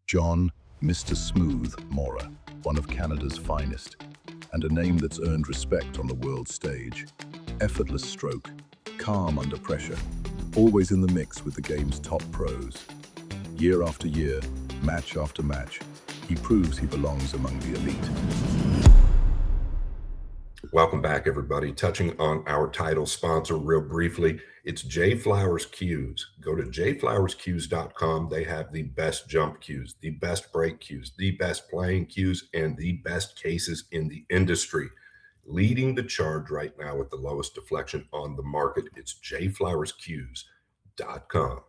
John, Mr. Smooth Morra, one of Canada's finest, and a name that's earned respect on the world stage. Effortless stroke, calm under pressure, always in the mix with the game's top pros. Year after year, match after match, he proves he belongs among the elite. Welcome back, everybody. Touching on our title sponsor real briefly, it's J Flowers Cues. Go to jflowerscues.com. They have the best jump cues, the best break cues, the best playing cues, and the best cases in the industry. Leading the charge right now with the lowest deflection on the market, it's jflowerscues.com.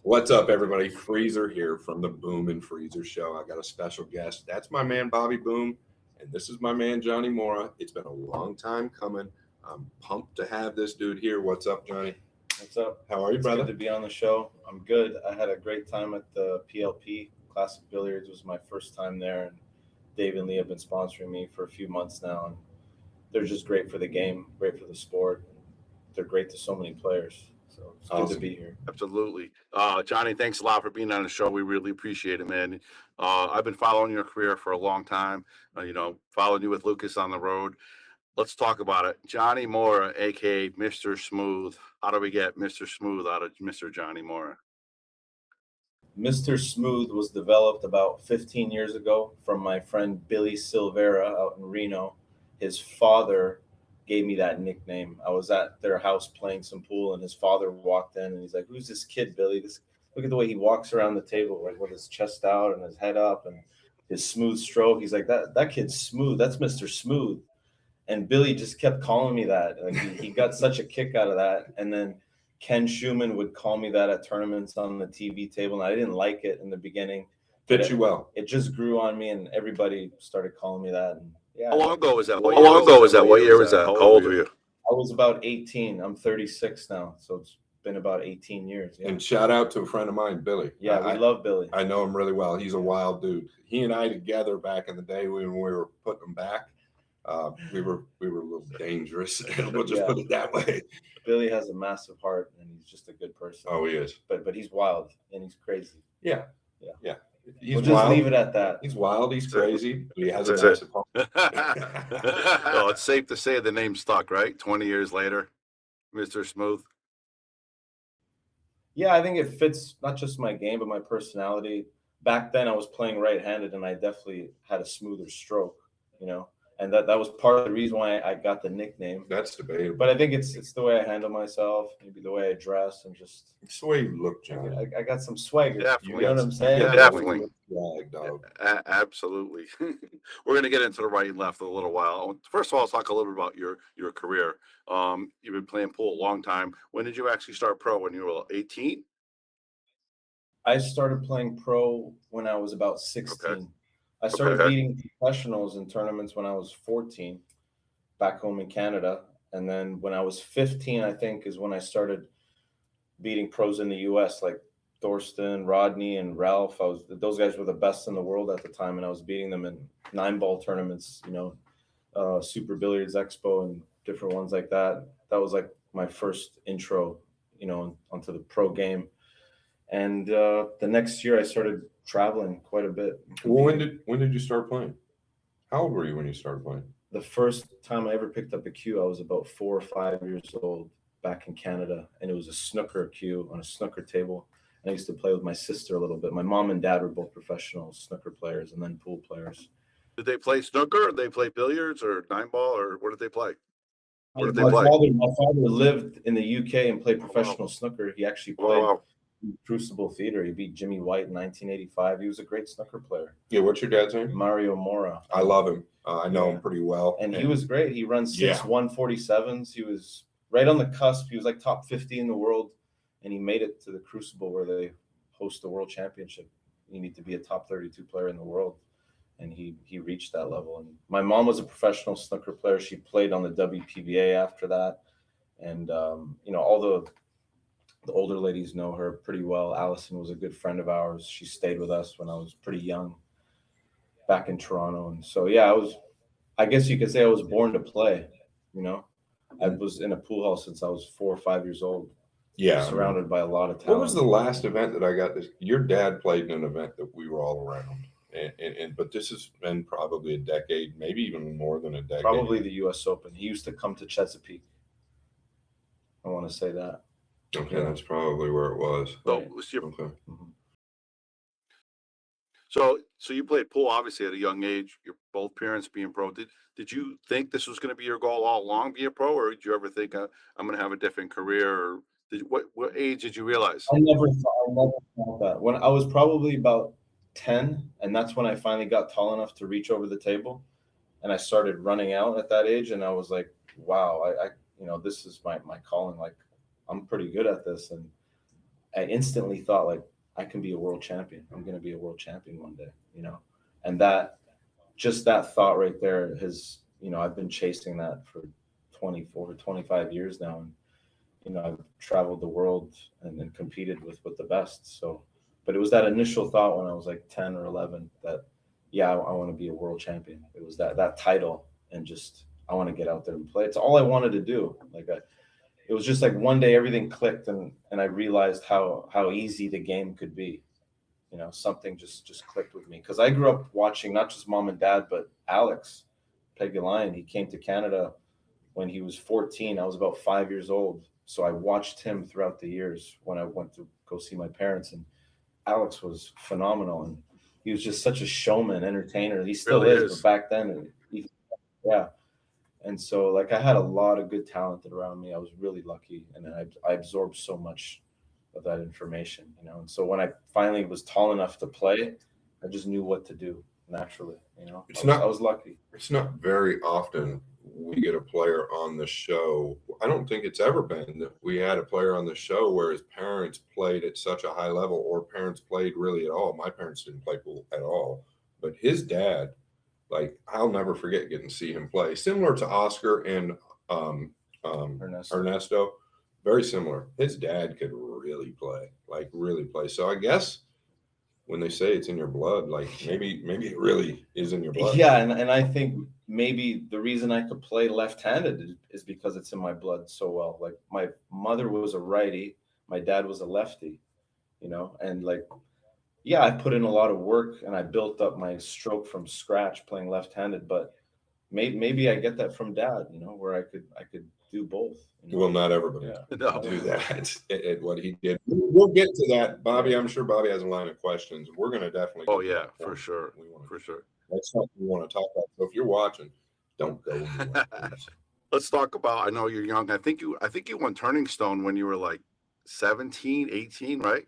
What's up, everybody? Freezer here from the Boom and Freezer Show. I got a special guest. That's my man, Bobby Boom. And this is my man, Johnny Morra. It's been a long time coming. I'm pumped to have this dude here. What's up, Johnny? What's up? How are you, brother? Good to be on the show. I'm good. I had a great time at the PLP. Classic Billiards It was my first time there. And Dave and Lee have been sponsoring me for a few months now. And they're just great for the game, great for the sport. They're great to so many players. So it's good to be here. Absolutely. Johnny, thanks a lot for being on the show. We really appreciate it, man. I've been following your career for a long time, following you with Lucas on the road. Let's talk about it. Johnny Morra, a.k.a. Mr. Smooth. How do we get Mr. Smooth out of Mr. Johnny Morra? Mr. Smooth was developed about 15 years ago from my friend Billy Silvera out in Reno. His father gave me that nickname. I was at their house playing some pool, and his father walked in, and he's like, "Who's this kid, Billy? Look at the way he walks around the table, like with his chest out and his head up, and his smooth stroke." He's like, "That kid's smooth. That's Mr. Smooth." And Billy just kept calling me that. Like he got such a kick out of that. And then Ken Schumann would call me that at tournaments on the TV table, and I didn't like it in the beginning. Fit you well. It just grew on me, and everybody started calling me that. And yeah. How long ago was that? What year was that? How old were you? I was about 18. I'm 36 now, so it's been about 18 years. Yeah. And shout out to a friend of mine, Billy. Yeah, we love Billy. I know him really well. He's a wild dude. He and I together back in the day when we were putting them back, we were a little dangerous. We'll just put it that way. Billy has a massive heart, and he's just a good person. Oh, he is. But he's wild and he's crazy. Yeah. We'll just leave it at that. He's wild. He's crazy. But he has a massive heart. So it's safe to say the name stuck, right? 20 years later, Mr. Smooth. Yeah, I think it fits not just my game, but my personality. Back then, I was playing right-handed, and I definitely had a smoother stroke, and that was part of the reason why I got the nickname. That's debatable. But I think it's the way I handle myself, maybe the way I dress, and just it's the way you look, John. I got some swagger. Definitely. You know what I'm saying? Yeah, definitely. Swag, dog. Absolutely. We're going to get into the right and left in a little while. First of all, let's talk a little bit about your career. You've been playing pool a long time. When did you actually start pro? When you were 18? I started playing pro when I was about 16. Okay. I started beating professionals in tournaments when I was 14 back home in Canada. And then when I was 15, I think, is when I started beating pros in the U.S. like Thorsten, Rodney, and Ralph. Those guys were the best in the world at the time, and I was beating them in 9-ball tournaments, Super Billiards Expo and different ones like that. That was like my first intro, onto the pro game. And the next year I started traveling quite a bit. Well, when did you start playing? How old were you when you started playing? The first time I ever picked up a cue, I was about 4 or 5 years old back in Canada, and it was a snooker cue on a snooker table. And I used to play with my sister a little bit. My mom and dad were both professional snooker players and then pool players. Did they play snooker? Did they play billiards or 9-ball, or what did they play? My father lived in the UK and played professional snooker. He actually played Crucible Theater. He beat Jimmy White in 1985. He was a great snooker player. Yeah, what's your dad's name? Mario Morra. I love him. I know him pretty well. And he was great. He runs 147s. He was right on the cusp. He was like top 50 in the world, and he made it to the Crucible where they host the World Championship. You need to be a top 32 player in the world, and he reached that level. And my mom was a professional snooker player. She played on the WPBA after that, and all the older ladies know her pretty well. Allison was a good friend of ours. She stayed with us when I was pretty young back in Toronto. And so, I guess you could say I was born to play, I was in a pool hall since I was 4 or 5 years old. Yeah. surrounded by a lot of talent. What was the last event that I got this? Your dad played in an event that we were all around. But this has been probably a decade, maybe even more than a decade. Probably the U.S. Open. He used to come to Chesapeake. I want to say that. Okay, that's probably where it was. So, Right. was your, Okay. Mhm. so you played pool obviously at a young age. Your both parents being pro. Did you think this was going to be your goal all along, be a pro, or did you ever think I'm going to have a different career? Or what age did you realize? I never thought that. When I was probably about 10, and that's when I finally got tall enough to reach over the table, and I started running out at that age, and I was like, wow, I this is my calling. Like, I'm pretty good at this, and I instantly thought, like, I can be a world champion. I'm going to be a world champion one day, and that thought right there has, I've been chasing that for 24, 25 years now. And I've traveled the world and competed with the best. So, but it was that initial thought when I was like 10 or 11 that, yeah, I want to be a world champion. It was that title, and just, I want to get out there and play. It's all I wanted to do. Like, it was just like one day everything clicked, and I realized how easy the game could be. Something just clicked with me, because I grew up watching not just mom and dad, but Alex Pegulayan. He came to Canada when he was 14. I was about 5 years old. So I watched him throughout the years when I went to go see my parents, and Alex was phenomenal. And he was just such a showman, entertainer. He still Really is, is. but back then, yeah. And so, like, I had a lot of good talent around me. I was really lucky, and I absorbed so much of that information, And so when I finally was tall enough to play, I just knew what to do naturally, I was lucky. It's not very often we get a player on the show. I don't think it's ever been that we had a player on the show where his parents played at such a high level, or parents played really at all. My parents didn't play pool at all, but his dad, like, I'll never forget getting to see him play. Similar to Oscar and Ernesto, very similar. His dad could really play, like really play. So I guess when they say it's in your blood, like maybe it really is in your blood. Yeah, and I think maybe the reason I could play left-handed is because it's in my blood so well. Like, my mother was a righty, my dad was a lefty, and like, yeah, I put in a lot of work and I built up my stroke from scratch playing left-handed, but maybe I get that from dad, where I could do both. Well, not everybody No. do that at what he did. We'll get to that, Bobby. I'm sure Bobby has a line of questions. We're going to definitely. Oh get to yeah, that for point. sure. For sure. That's something we want to talk about. So if you're watching, don't go anywhere, please. Let's talk about, I know you're young. I think you won Turning Stone when you were like 17, 18, right?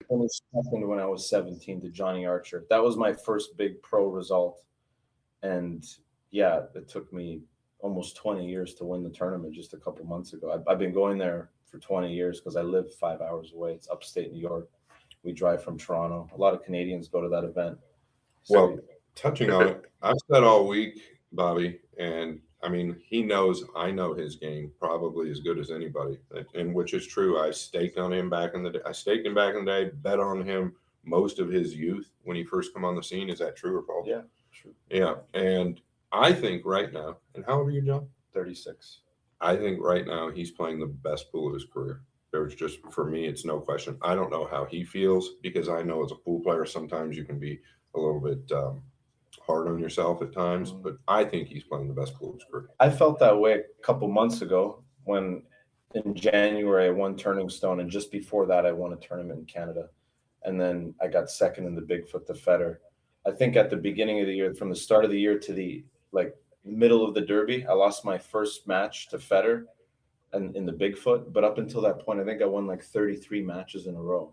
I finished second when I was 17 to Johnny Archer. That was my first big pro result. And yeah, it took me almost 20 years to win the tournament just a couple months ago. I've been going there for 20 years because I live 5 hours away. It's upstate New York. We drive from Toronto. A lot of Canadians go to that event. So, well, touching on it, I've said all week, Bobby, and I mean, he knows I know his game probably as good as anybody, and which is true. I staked on him back in the day. I staked him back in the day, bet on him most of his youth when he first come on the scene. Is that true or false? Yeah, true. Yeah, and I think right now, and how old are you, John? 36. I think right now he's playing the best pool of his career. There's just, for me, it's no question. I don't know how he feels, because I know as a pool player, sometimes you can be a little bit hard on yourself at times, but I think he's playing the best pool of his career. I felt that way a couple months ago when in January I won Turning Stone, and just before that I won a tournament in Canada, and then I got second in the Bigfoot to Federer. I think at the beginning of the year, from the start of the year to the middle of the Derby, I lost my first match to Federer and in the Bigfoot, but up until that point I think I won like 33 matches in a row,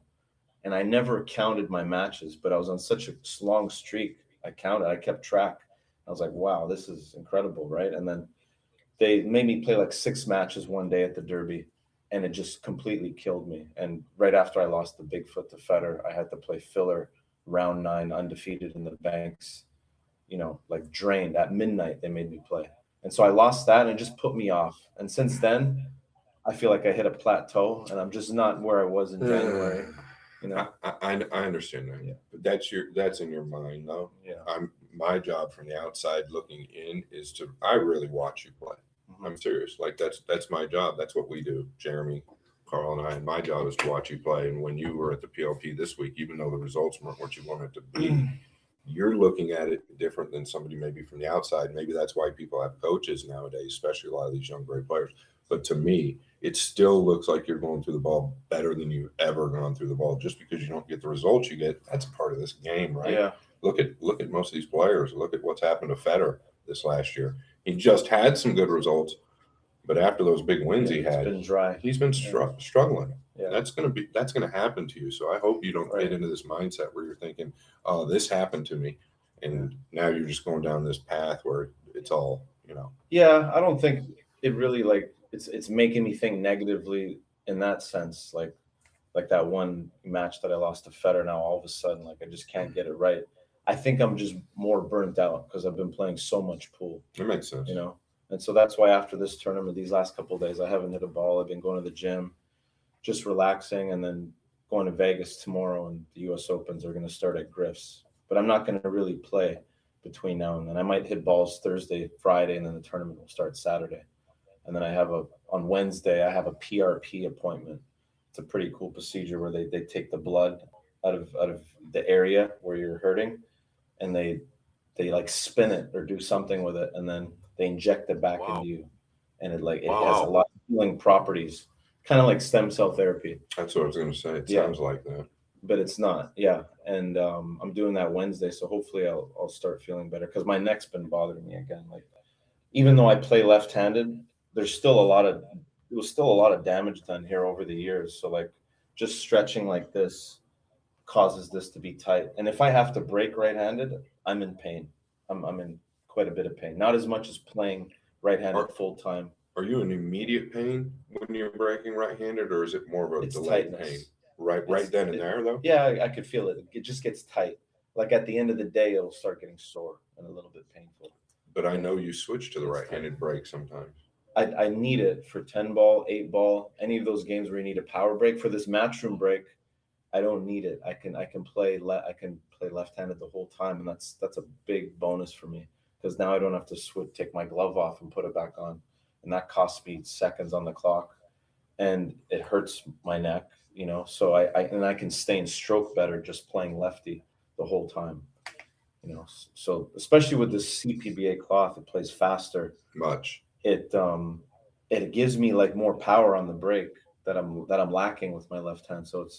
and I never counted my matches, but I was on such a long streak. I kept track. I was like, wow, this is incredible, right? And then they made me play like 6 matches one day at the Derby, and it just completely killed me. And right after I lost the Bigfoot to Federer, I had to play filler round 9 undefeated in the banks, like drained. At midnight they made me play, and so I lost that, and it just put me off. And since then I feel like I hit a plateau, and I'm just not where I was in January. I understand that. Yeah. But that's in your mind, though. Yeah. My job from the outside looking in is I really watch you play. I'm serious. Like that's my job. That's what we do. Jeremy, Carl and I, and my job is to watch you play. And when you were at the PLP this week, even though the results weren't what you wanted to be, you're looking at it different than somebody maybe from the outside. Maybe that's why people have coaches nowadays, especially a lot of these young, great players. But to me, it still looks like you're going through the ball better than you've ever gone through the ball. Just because you don't get the results you get, that's part of this game, right? Yeah. Look at most of these players. Look at what's happened to Federer this last year. He just had some good results, but after those big wins he had, been dry. He's been struggling. Yeah. That's gonna happen to you. So I hope you don't get into this mindset where you're thinking, "Oh, this happened to me," and now you're just going down this path where it's all, Yeah, I don't think it really it's making me think negatively in that sense. Like that one match that I lost to Federer. Now all of a sudden, I just can't get it right. I think I'm just more burnt out because I've been playing so much pool. It makes sense. And so that's why after this tournament, these last couple of days, I haven't hit a ball. I've been going to the gym, just relaxing, and then going to Vegas tomorrow, and the U.S. Opens are going to start at Griff's. But I'm not going to really play between now and then. I might hit balls Thursday, Friday, and then the tournament will start Saturday. And then on Wednesday, I have a PRP appointment. It's a pretty cool procedure where they take the blood out of the area where you're hurting, and they spin it or do something with it, and then they inject it back into you, and it has a lot of healing properties, kind of like stem cell therapy. That's what I was going to say. It sounds like that, but it's not. Yeah, and I'm doing that Wednesday, so hopefully I'll start feeling better because my neck's been bothering me again. Even though I play left-handed, there's still a lot of damage done here over the years. So just stretching like this causes this to be tight. And if I have to break right-handed, I'm in pain. I'm in quite a bit of pain. Not as much as playing right-handed full time. Are you in immediate pain when you're breaking right-handed, or is it more of a delayed pain? Right then and there, though? Yeah, I could feel it. It just gets tight. At the end of the day, it'll start getting sore and a little bit painful. But I know you switch to the right-handed break sometimes. I need it for 10 ball, 8 ball, any of those games where you need a power break. For this matchroom break, I don't need it. I can play left-handed the whole time, and that's a big bonus for me because now I don't have to take my glove off and put it back on, and that costs me seconds on the clock, and it hurts my neck, So I can stay in stroke better just playing lefty the whole time, So especially with this CPBA cloth, it plays faster. Much. It gives me more power on the break that I'm lacking with my left hand. So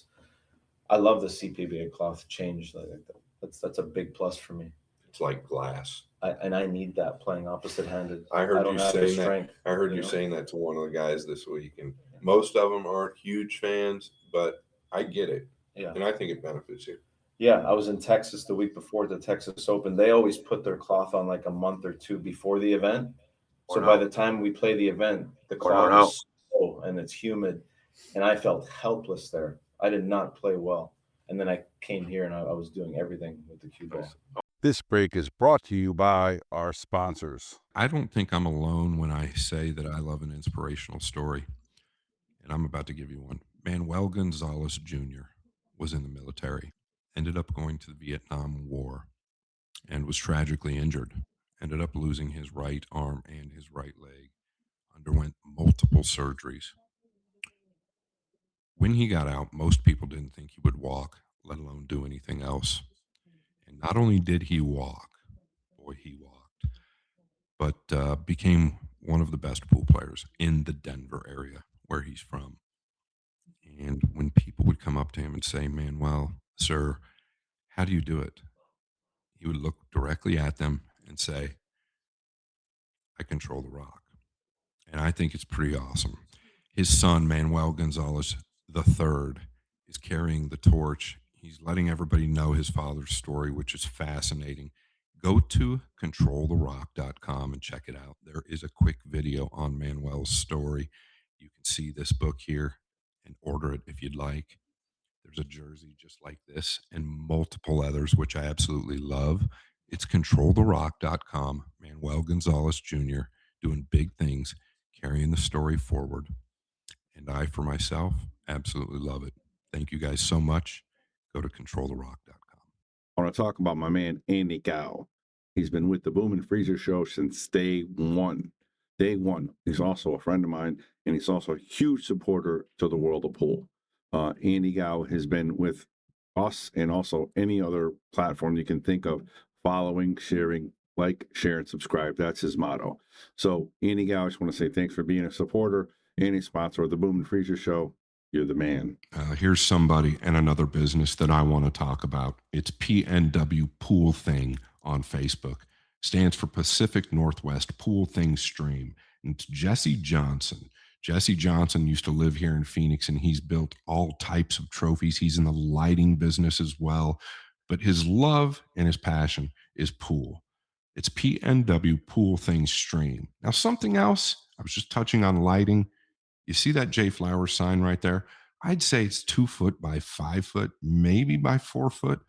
I love the CPBA cloth change. That's a big plus for me. It's like glass. I need that playing opposite handed. I heard you saying that. I heard you saying that to one of the guys this week, and most of them aren't huge fans, but I get it. Yeah. And I think it benefits you. Yeah, I was in Texas the week before the Texas Open. They always put their cloth on a month or two before the event. So by the time we play the event, the cloth is slow and it's humid, and I felt helpless there. I did not play well. And then I came here and I was doing everything with the cue ball. This break is brought to you by our sponsors. I don't think I'm alone when I say that I love an inspirational story, and I'm about to give you one. Manuel Gonzalez Jr. was in the military, ended up going to the Vietnam War, and was tragically injured. Ended up losing his right arm and his right leg, underwent multiple surgeries. When he got out, most people didn't think he would walk, let alone do anything else. And not only did he walk, boy, he walked, but became one of the best pool players in the Denver area where he's from. And when people would come up to him and say, Manuel, sir, how do you do it? He would look directly at them and say, I control the rock. And I think it's pretty awesome. His son, Manuel Gonzalez III, is carrying the torch. He's letting everybody know his father's story, which is fascinating. Go to controltherock.com and check it out. There is a quick video on Manuel's story. You can see this book here and order it if you'd like. There's a jersey just like this and multiple others, which I absolutely love. It's controltherock.com. Manuel Gonzalez Jr. doing big things, carrying the story forward. And I, for myself, absolutely love it. Thank you guys so much. Go to controltherock.com. I want to talk about my man, Andy Gow. He's been with the Boom and Freezer show since day one. day one. He's also a friend of mine, and he's also a huge supporter to the world of pool. Andy Gow has been with us and also any other platform you can think of, following, sharing, like, share, and subscribe. That's his motto. So, Andy Gow, I just want to say thanks for being a supporter and a sponsor of the Boom and Freezer Show. You're the man. Here's somebody and another business that I want to talk about. It's PNW Pool Thing on Facebook. Stands for Pacific Northwest Pool Thing Stream. And it's Jesse Johnson. Jesse Johnson used to live here in Phoenix, and he's built all types of trophies. He's in the lighting business as well. But his love and his passion is pool. It's PNW Pool Thing Stream. Now, something else, I was just touching on lighting. You see that J Flowers sign right there? I'd say it's 2 foot by 5 foot, maybe by 4 foot.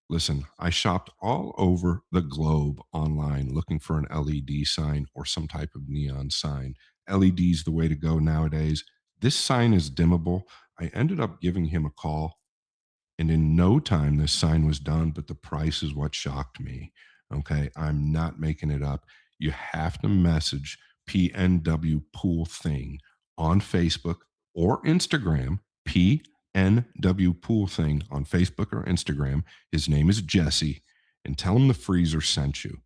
Listen, I shopped all over the globe online looking for an LED sign or some type of neon sign. LED's the way to go nowadays. This sign is dimmable. I ended up giving him a call, and in no time, this sign was done, but the price is what shocked me. Okay. I'm not making it up. You have to message PNW Pool Thing on Facebook or Instagram, PNW Pool Thing on Facebook or Instagram. His name is Jesse, and tell him the freezer sent you.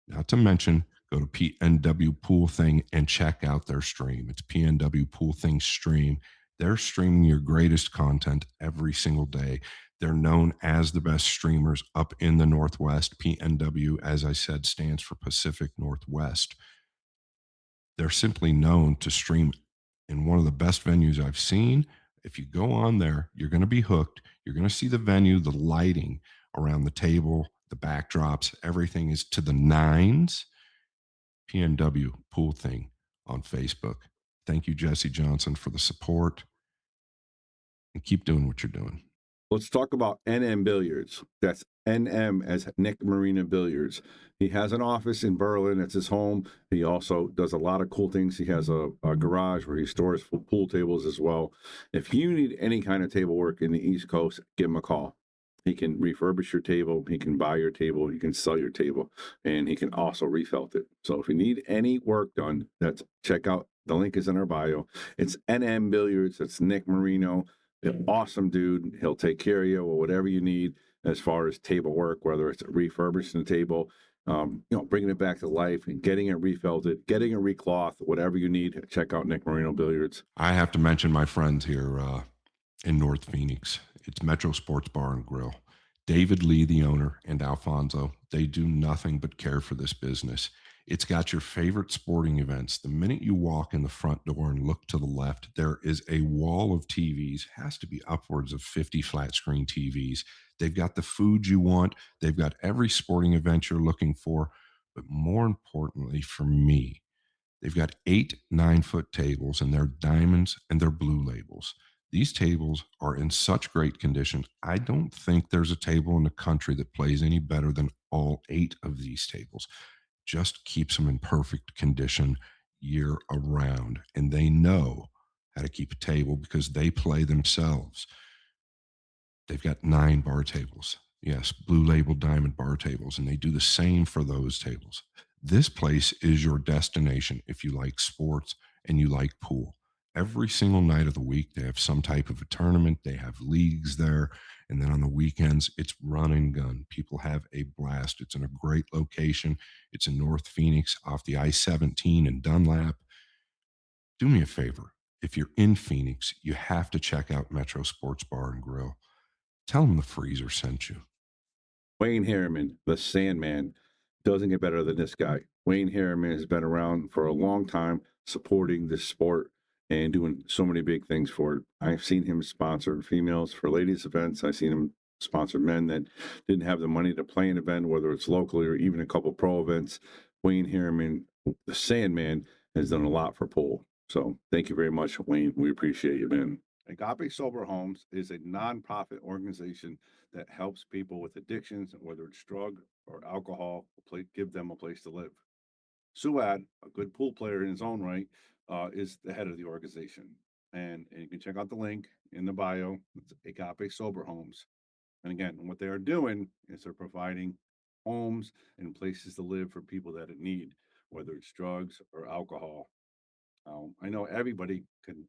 Not to mention, go to PNW Pool Thing and check out their stream. It's PNW Pool Thing Stream. They're streaming your greatest content every single day. They're known as the best streamers up in the Northwest. PNW, as I said, stands for Pacific Northwest. They're simply known to stream in one of the best venues I've seen. If you go on there, you're going to be hooked. You're going to see the venue, the lighting around the table, the backdrops, everything is to the nines. PNW Pool Thing on Facebook. Thank you, Jesse Johnson, for the support, and keep doing what you're doing. Let's talk about NM Billiards. That's NM as Nick Marina Billiards. He has an office in Berlin. It's his home. He also does a lot of cool things. He has a garage where he stores pool tables as well. If you need any kind of table work in the East Coast, give him a call. He can refurbish your table. He can buy your table. He can sell your table. And he can also refelt it. So if you need any work done, check out. The link is in our bio. It's NM Billiards. It's Nick Marino. An awesome dude. He'll take care of you or whatever you need as far as table work, whether it's refurbishing the table, bringing it back to life and getting it refelted, getting it reclothed, whatever you need. Check out Nick Marino Billiards. I have to mention my friends here in North Phoenix. It's Metro Sports Bar and Grill. David Lee, the owner, and Alfonso, they do nothing but care for this business. It's got your favorite sporting events. The minute you walk in the front door and look to the left, there is a wall of TVs, has to be upwards of 50 flat screen TVs. They've got the food you want. They've got every sporting event you're looking for. But more importantly for me, they've got 8 9-foot tables, and they're diamonds and they're blue labels. These tables are in such great condition. I don't think there's a table in the country that plays any better than all 8 of these tables. Just keeps them in perfect condition year around. And they know how to keep a table because they play themselves. They've got 9 bar tables. Yes, blue label diamond bar tables. And they do the same for those tables. This place is your destination if you like sports and you like pool. Every single night of the week, they have some type of a tournament. They have leagues there. And then on the weekends, it's run and gun. People have a blast. It's in a great location. It's in North Phoenix off the I-17 in Dunlap. Do me a favor. If you're in Phoenix, you have to check out Metro Sports Bar and Grill. Tell them the freezer sent you. Wayne Harriman, the Sandman, doesn't get better than this guy. Wayne Harriman has been around for a long time supporting this sport and doing so many big things for it. I've seen him sponsor females for ladies events. I've seen him sponsor men that didn't have the money to play an event, whether it's locally or even a couple pro events. Wayne Harriman, the Sandman, has done a lot for pool. So thank you very much, Wayne. We appreciate you, man. Agape Sober Homes is a nonprofit organization that helps people with addictions, whether it's drug or alcohol, give them a place to live. Suad, a good pool player in his own right, is the head of the organization. And you can check out the link in the bio. It's Agape Sober Homes. And again, what they are doing is they're providing homes and places to live for people that are in need, whether it's drugs or alcohol. I know everybody can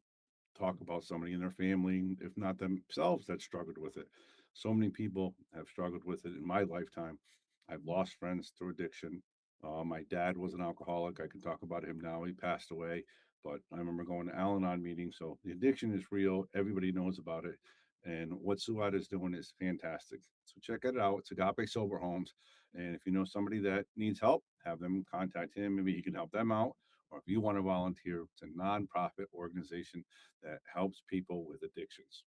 talk about somebody in their family, if not themselves, that struggled with it. So many people have struggled with it in my lifetime. I've lost friends through addiction. My dad was an alcoholic. I can talk about him now. He passed away, but I remember going to Al-Anon meetings. So the addiction is real. Everybody knows about it. And what Suad is doing is fantastic. So check it out. It's Agape Sober Homes. And if you know somebody that needs help, have them contact him. Maybe he can help them out. Or if you want to volunteer, it's a nonprofit organization that helps people with addictions.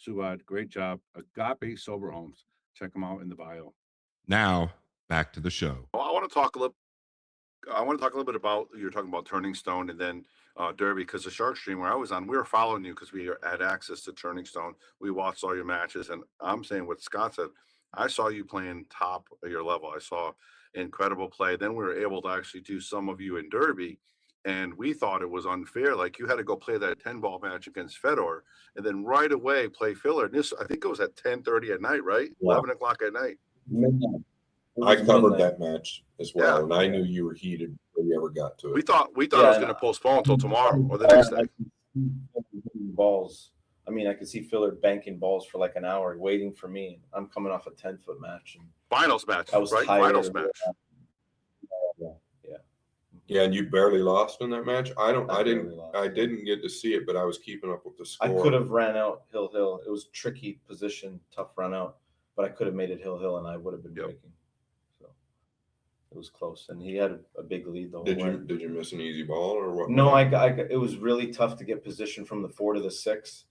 Suad, great job. Agape Sober Homes. Check them out in the bio. Now, back to the show. I want to talk a little bit about, you're talking about Turning Stone and then Derby, because the Shark Stream where I was on, we were following you because we had access to Turning Stone. We watched all your matches, and I'm saying what Scott said. I saw you playing top of your level. I saw incredible play. Then we were able to actually do some of you in Derby, and we thought it was unfair. Like, you had to go play that 10-ball match against Fedor, and then right away play Filler. And this, I think it was at 10:30 at night, right? Yeah. 11 o'clock at night. Midnight. It I was covered midnight. that match as well, Yeah. and I knew you were heated before you ever got to it. We thought it was Yeah, going to postpone until tomorrow or the next day. Balls. I mean, I could see Filler banking balls for like an hour, waiting for me. I'm coming off a 10-foot match, and Finals match, I was right? tired. Finals match. Yeah, and you barely lost in that match. I barely lost. didn't get to see it, but I was keeping up with the I score. could have ran out Hill. It was tricky position, tough run out, but I could have made it Hill, and I would have been Yep. breaking. So it was close, and he had a big lead the whole Did way. you miss an easy ball or what? No, it was really tough to get position from the 4 to the 6,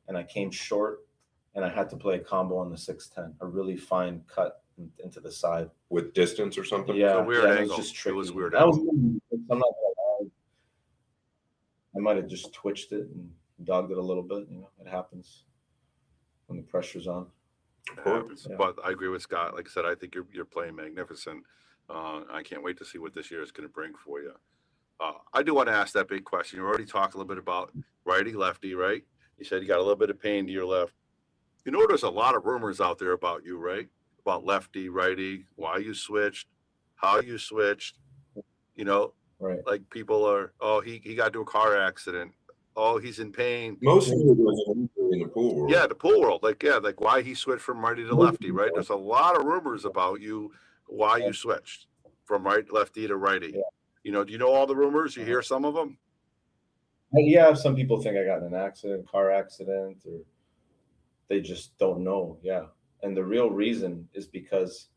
and I came short, and I had to play a combo on the 6-10, a really fine cut into the side. With distance or something. Yeah, a weird it angle. was just tricky. It was weird I was, angle. I'm not gonna lie. I might have just twitched it and dogged it a little bit. You know, it happens when the pressure's on. Of course. Yeah. But I agree with Scott. Like I said, I think you're playing magnificent. I can't wait to see what this year is going to bring for you. I do want to ask that big question. You already talked a little bit about righty lefty, right? You said you got a little bit of pain to your left. You know, there's a lot of rumors out there about you, right? About lefty, righty, why you switched, how you switched. You know, Right. like people are, oh, he got into a car accident. Oh, he's in pain. Most of it was in the pool world. Yeah, the pool world. Like why he switched from righty to lefty, right? There's a lot of rumors about you, why you switched from lefty to righty. Yeah. You know, do you know all the rumors? You hear some of them? Yeah, some people think I got in an accident, car accident, or they just don't know. Yeah. And the real reason is because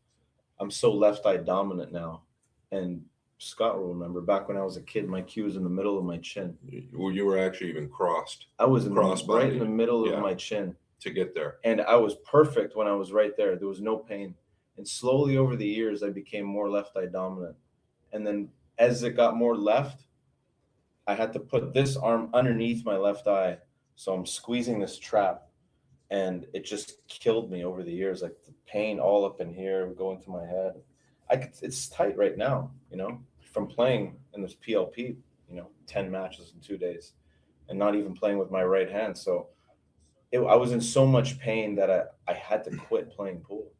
I'm so left eye dominant now. And Scott will remember back when I was a kid, my cue was in the middle of my chin. Well, you were actually even crossed I was right in the middle Yeah. of my chin. to get there. And I was perfect when I was right there. There was no pain. And slowly over the years, I became more left eye dominant. And then as it got more left, I had to put this arm underneath my left eye. So I'm squeezing this trap, and it just killed me over the years. Like the pain all up in here, going to my head. It's tight right now, you know, from playing in this PLP, you know, 10 matches in 2 days and not even playing with my right hand. So I was in so much pain that I had to quit playing pool.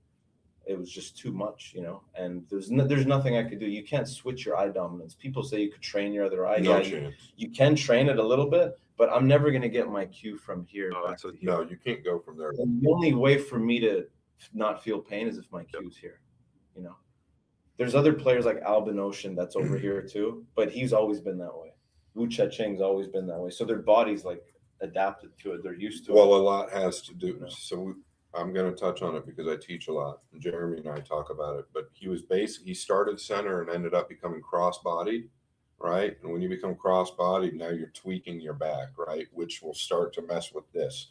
It was just too much, you know, and there's nothing I could do. You can't switch your eye dominance. People say you could train your other eye. No Yeah, chance. you can train it a little bit, but I'm never going to get my cue from here. No, back that's to a- here. No, you can't go from there. And the only way for me to not feel pain is if my cue's here, you know. There's other players like Albin Ocean that's over here too, but he's always been that way. Wu Cha-Ching's always been that way. So their body's like adapted to it. They're used to Well, it. a lot has to do. So I'm going to touch on it because I teach a lot. And Jeremy and I talk about it. But he started center and ended up becoming cross-bodied, right? And when you become cross-bodied, now you're tweaking your back, right? Which will start to mess with this.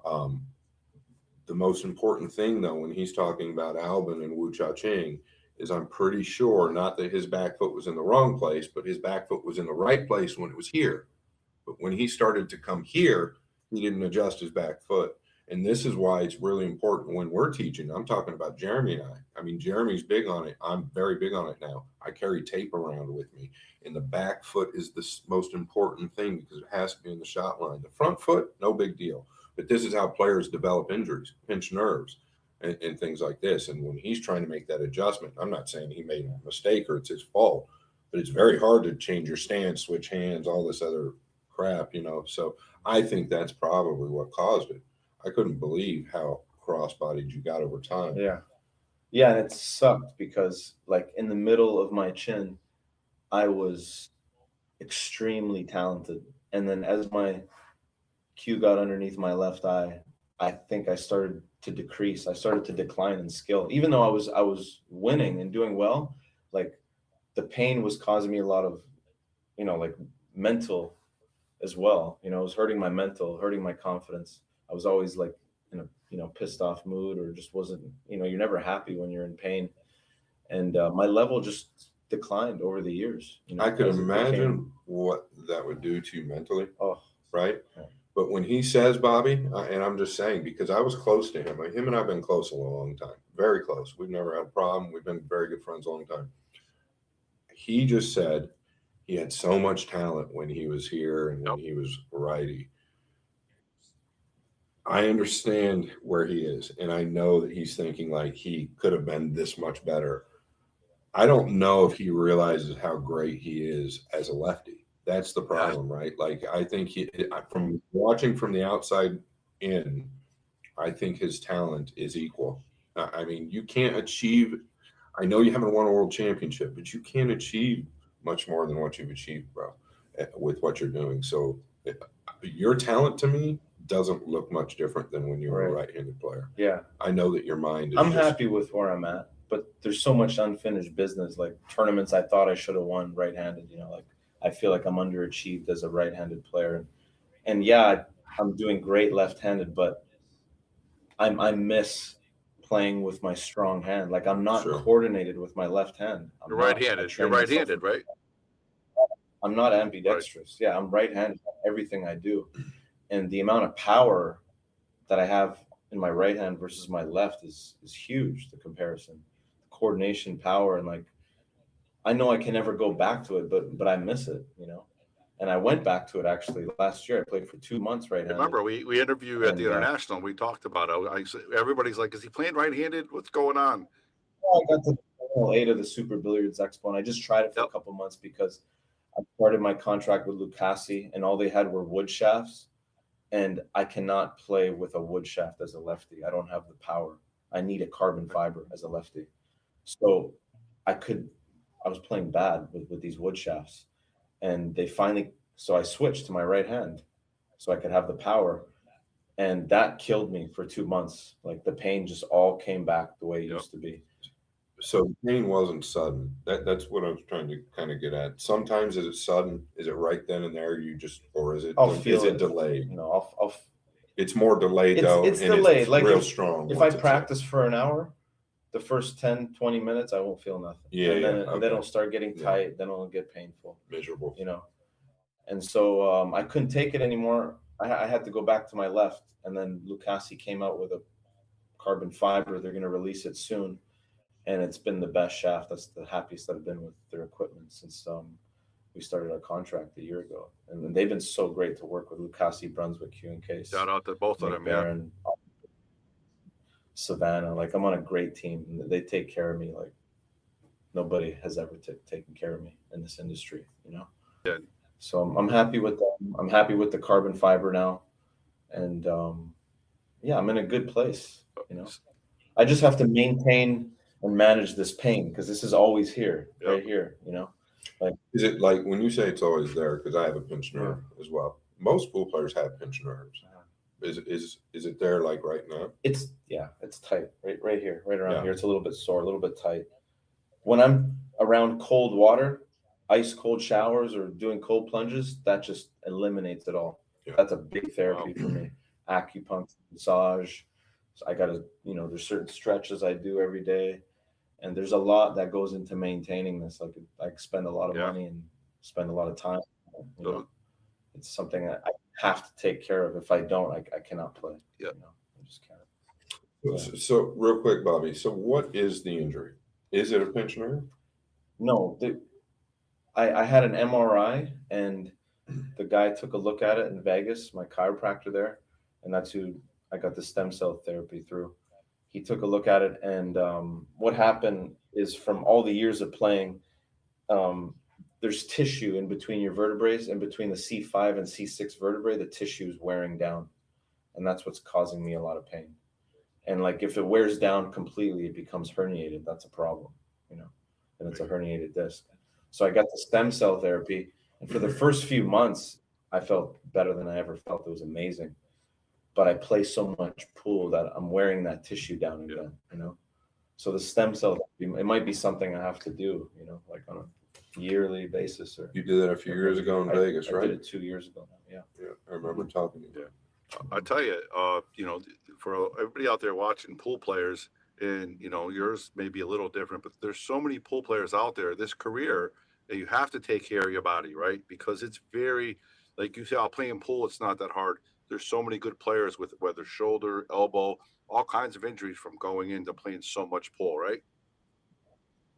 The most important thing, though, when he's talking about Albin and Wu Cha-Ching, is I'm pretty sure not that his back foot was in the wrong place, but his back foot was in the right place when it was here. But when he started to come here, he didn't adjust his back foot. And this is why it's really important when we're teaching. I'm talking about Jeremy and I. I mean, Jeremy's big on it. I'm very big on it now. I carry tape around with me. And the back foot is the most important thing because it has to be in the shot line. The front foot, no big deal. But this is how players develop injuries, pinch nerves, and things like this. And when he's trying to make that adjustment, I'm not saying he made a mistake or it's his fault, but it's very hard to change your stance, switch hands, all this other crap, you know. So I think that's probably what caused it. I couldn't believe how cross-bodied you got over time. Yeah. Yeah, and it sucked because like in the middle of my chin, I was extremely talented. And then as my cue got underneath my left eye, I think I started to decrease. I started to decline in skill. Even though I was winning and doing well, like the pain was causing me a lot of, like mental as well. It was hurting my mental, hurting my confidence. I was always like in a, pissed off mood, or just wasn't, you're never happy when you're in pain. And my level just declined over the years. I could as it imagine became- what that would do to you mentally, Oh, right? yeah. But when he says, Bobby, and I'm just saying, because I was close to him, him and I've been close a long time, very close. We've never had a problem. We've been very good friends a long time. He just said he had so much talent when he was here and when he was righty. I understand where he is, and I know that he's thinking like he could have been this much better. I don't know if he realizes how great he is as a lefty. That's the problem, right? Like I think from watching from the outside in, I think his talent is equal. I mean, you can't achieve. I know you haven't won a world championship, but you can't achieve much more than what you've achieved, bro, with what you're doing. So your talent to me doesn't look much different than when you were a right-handed player. Yeah. I know that your mind is I'm happy with where I'm at, but there's so much unfinished business, like tournaments I thought I should have won right-handed, like I feel like I'm underachieved as a right-handed player. And yeah, I'm doing great left-handed, but I miss playing with my strong hand. Like I'm not coordinated with my left hand. You're right-handed. You're right-handed, right? I'm not ambidextrous. Right. Yeah, I'm right-handed on everything I do. And the amount of power that I have in my right hand versus my left is huge, the comparison. Coordination, power, and like I know I can never go back to it, but I miss it, And I went back to it actually last year. I played for 2 months right-handed. Remember, we interviewed at the International. We talked about it. Everybody's like, "Is he playing right-handed? What's going on?" I got to Final 8 of the Super Billiards Expo, and I just tried it for a couple months because I started my contract with Lucasi, and all they had were wood shafts, and I cannot play with a wood shaft as a lefty. I don't have the power. I need a carbon fiber as a lefty. So I was playing bad with these wood shafts. And so I switched to my right hand so I could have the power. And that killed me for 2 months. Like the pain just all came back the way it used to be. So the pain wasn't sudden. That's what I was trying to kind of get at. Sometimes is it sudden? Is it right then and there? Or is it delayed? It's more delayed though. It's delayed. It's like real strong. If I practice for an hour, the first 10, 20 minutes, I won't feel nothing. Yeah. And then it'll start getting tight. Then it'll get painful. Miserable. And so I couldn't take it anymore. I had to go back to my left. And then Lucasi came out with a carbon fiber. They're going to release it soon. And it's been the best shaft. That's the happiest I've been with their equipment since we started our contract a year ago. And they've been so great to work with. Lucasi, Brunswick, Q&K. Shout out to both of them, Baron, Savannah. Like I'm on a great team. They take care of me like nobody has ever taken care of me in this industry, Yeah. So I'm happy with them. I'm happy with the carbon fiber now. And I'm in a good place, I just have to maintain and manage this pain because this is always here, right here, Like, is it like when you say it's always there? Because I have a pinched nerve as well. Most pool players have pinched nerves. Is it there like right now? It's tight right here, right around here. It's a little bit sore, a little bit tight. When I'm around cold water, ice cold showers or doing cold plunges, that just eliminates it all. Yeah. That's a big therapy for me. Acupuncture, massage. So I gotta, there's certain stretches I do every day. And there's a lot that goes into maintaining this. Like I spend a lot of money and spend a lot of time. It's something that I have to take care of. If I don't, I cannot play. Yeah, I just can't. So real quick, Bobby. So what is the injury? Is it a pinched nerve? No, I had an MRI, and the guy took a look at it in Vegas. My chiropractor there, and that's who I got the stem cell therapy through. He took a look at it, and what happened is from all the years of playing, there's tissue in between your vertebrae, and between the C5 and C6 vertebrae, the tissue is wearing down. And that's what's causing me a lot of pain. And like, if it wears down completely, it becomes herniated. That's a problem, you know, and it's a herniated disc. So I got the stem cell therapy. And for the first few months, I felt better than I ever felt. It was amazing. But I play so much pool that I'm wearing that tissue down again, you know? So the stem cell, it might be something I have to do, you know, like on a yearly basis. Or You did that a few years ago in Vegas, I right? did it 2 years ago now. Yeah. Yeah, I remember talking to you. I tell you, you know, for everybody out there watching, pool players, and you know, yours may be a little different, but there's so many pool players out there. This career that you have to take care of your body, right? Because it's very, like you say, I'll play in pool. It's not that hard. There's so many good players with whether shoulder, elbow, all kinds of injuries from going into playing so much pool, right?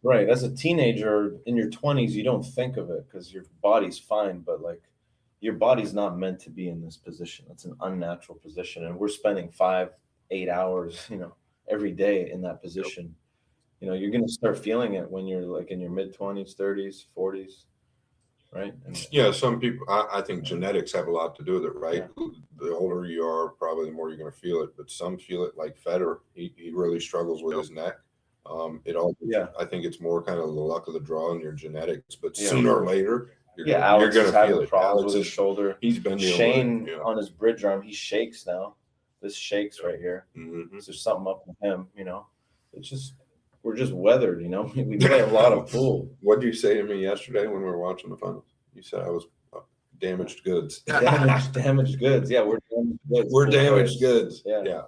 Right. As a teenager in your 20s, you don't think of it because your body's fine, but like, your body's not meant to be in this position. It's an unnatural position. And we're spending 5-8 hours, you know, every day in that position. You know, you're going to start feeling it when you're like in your mid 20s, 30s, 40s, right? And Yeah, some people, I think genetics have a lot to do with it, right? The older you are, probably the more you're going to feel it. But some feel it, like Federer. He really struggles with his neck. It all, I think it's more kind of the luck of the draw and your genetics. But sooner or later, you're Alex going is to feel having it. problems Alex with his shoulder. He's been Shane on his bridge arm. He shakes now. This shakes right here. Mm-hmm. So there's something up with him, you know. It's just, we're just weathered, you know. We play a lot of pool. What did you say to me yesterday when we were watching the finals? You said I was damaged goods. Damaged goods. Yeah, we're damaged goods. We're damaged goods. Yeah.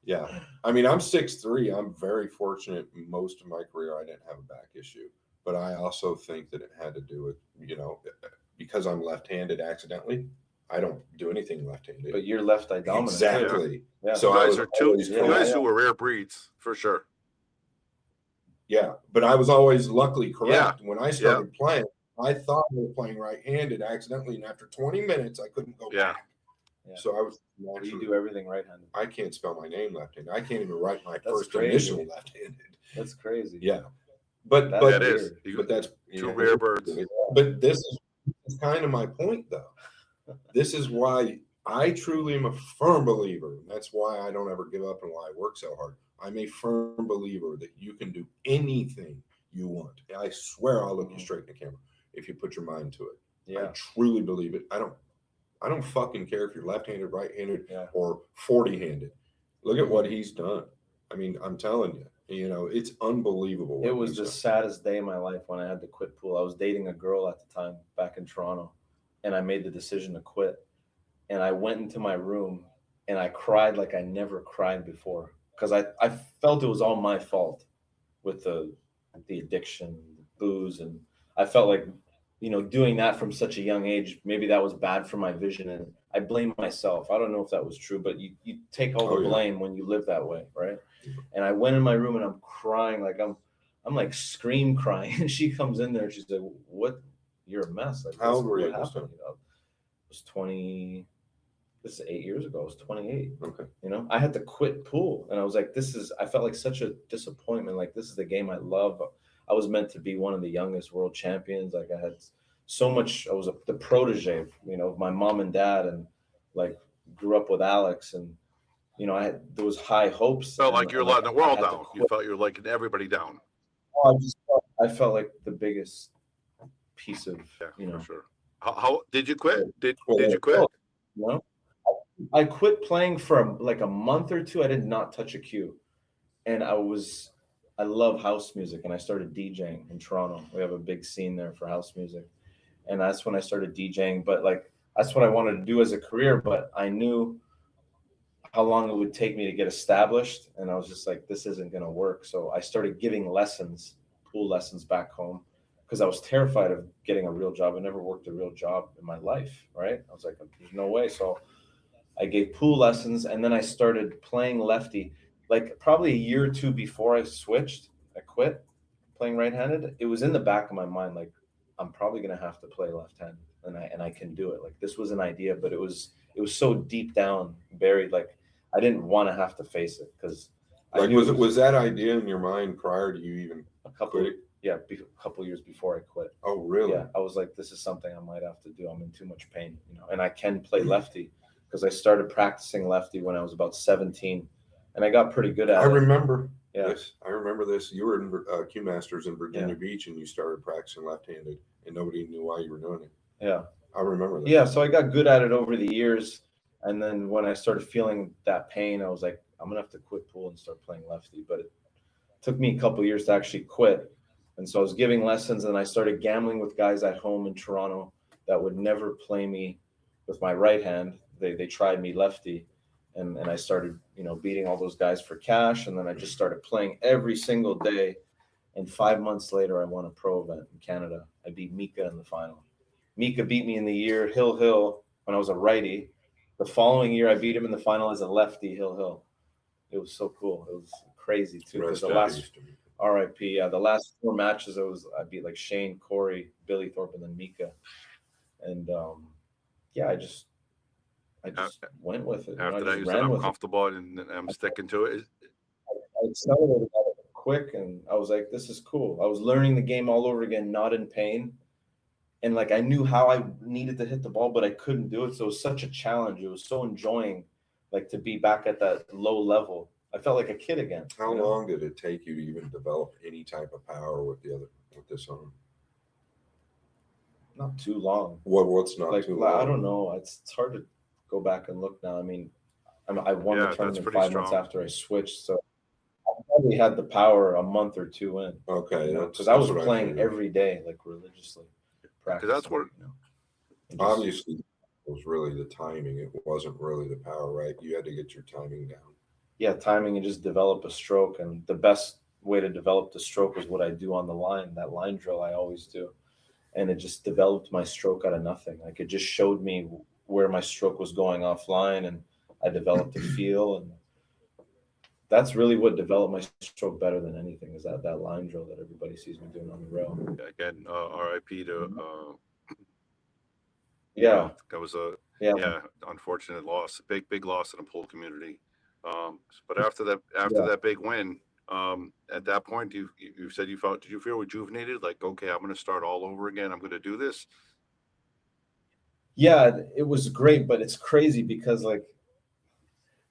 Yeah. I mean, I'm 6'3". I'm very fortunate. Most of my career, I didn't have a back issue, but I also think that it had to do with, you know, because I'm left-handed accidentally. I don't do anything left-handed. But you're left eye dominant. Exactly. Yeah. So you I guys was are two. always You guys two are rare breeds for sure. Yeah, but I was always luckily correct. When I started playing, I thought we were playing right-handed accidentally, and after 20 minutes, I couldn't go back. Yeah. So I was. You do everything right-handed. I can't spell my name left-handed. I can't even write my first crazy. initial left-handed. That's crazy. Yeah, but that is. But that's two rare birds. But this is kind of my point, though. This is why I truly am a firm believer, and that's why I don't ever give up and why I work so hard. I'm a firm believer that you can do anything you want. I swear I'll look you straight in the camera if you put your mind to it. Yeah. I truly believe it. I don't fucking care if you're left-handed, right-handed, Yeah. or 40-handed. Look at what he's done. I mean, I'm telling you, you know, it's unbelievable. It was the saddest day of my life when I had to quit pool. I was dating a girl at the time back in Toronto, and I made the decision to quit. And I went into my room and I cried like I never cried before, because I felt it was all my fault with the addiction, the booze, and I felt like, you know, doing that from such a young age, maybe that was bad for my vision, and I blame myself. I don't know if that was true, but you take all the blame when you live that way, right? And I went in my room and I'm crying, like I'm like scream crying, and she comes in there and she's like, "What? You're a mess." Like, how old were you? I was 20. This is 8 years ago. I was 28. Okay. You know, I had to quit pool, and I was like, I felt like such a disappointment. Like, this is the game I love. I was meant to be one of the youngest world champions. Like, I had so much. I was the protege, you know, of my mom and dad, and like grew up with Alex, and you know, I had those high hopes. Felt like you're letting the world down. You felt you're letting everybody down. I felt like the biggest piece of, you know. For sure. How did you quit? Did you quit? No, I quit playing for like a month or two. I did not touch a cue, and I love house music, and I started DJing in Toronto. We have a big scene there for house music, and that's when I started DJing. But like, that's what I wanted to do as a career, but I knew how long it would take me to get established, and I was just like, this isn't going to work. So I started giving lessons, pool lessons back home, because I was terrified of getting a real job. I never worked a real job in my life, right? I was like, there's no way. So I gave pool lessons, and then I started playing lefty. Like probably a year or two before I quit playing right-handed. It was in the back of my mind, like, I'm probably going to have to play left-handed, and I can do it. Like, this was an idea, but it was so deep down buried. Like, I didn't want to have to face it, because was that idea in your mind prior to you even a couple Yeah, a couple years before I quit. Oh, really? Yeah, I was like, this is something I might have to do. I'm in too much pain, and I can play lefty because I started practicing lefty when I was about 17, and I got pretty good at I it. remember Yeah. this. I remember this. You were in Q Masters in Virginia Yeah. Beach, and you started practicing left-handed, and nobody knew why you were doing it. Yeah. I remember that. Yeah, so I got good at it over the years, and then when I started feeling that pain, I was like, I'm gonna have to quit pool and start playing lefty. But it took me a couple years to actually quit, and so I was giving lessons, and I started gambling with guys at home in Toronto that would never play me with my right hand. They tried me lefty, and I started beating all those guys for cash, and then I just started playing every single day. And 5 months later, I won a pro event in Canada. I beat Mika in the final. Mika beat me in the year Hill when I was a righty. The following year, I beat him in the final as a lefty Hill. It was so cool. It was crazy too. Because Rest the in last peace to me. RIP, yeah, the last 4 matches I beat like Shane, Corey, Billy Thorpe, and then Mika. And yeah, I just went with it. After I that, just you said ran I'm with it. comfortable and I'm sticking to it. I accelerated at it quick, and I was like, this is cool. I was learning the game all over again, not in pain. And like I knew how I needed to hit the ball, but I couldn't do it. So it was such a challenge. It was so enjoying, like to be back at that low level. I felt like a kid again. How long did it take you to even develop any type of power with this arm? Not too long. What's not Like too long? I don't know. It's hard to go back and look now. I mean, I won the tournament pretty 5 months strong. after I switched, so I probably had the power a month or two in. Okay, because I was that's what playing figured. every day, like religiously. Because that's what. And just- Obviously, it was really the timing. It wasn't really the power, right? You had to get your timing down. yeah, timing and just develop a stroke. And the best way to develop the stroke was what I do on the line, that line drill I always do. And it just developed my stroke out of nothing. Like it just showed me where my stroke was going offline, and I developed a feel. And that's really what developed my stroke better than anything is that line drill that everybody sees me doing on the rail. Again, RIP to. Yeah. That was a Yeah. unfortunate loss, big loss in the pool community. But after that big win, at that point, you said did you feel rejuvenated? Like, okay, I'm going to start all over again. I'm going to do this. Yeah, it was great, but it's crazy because like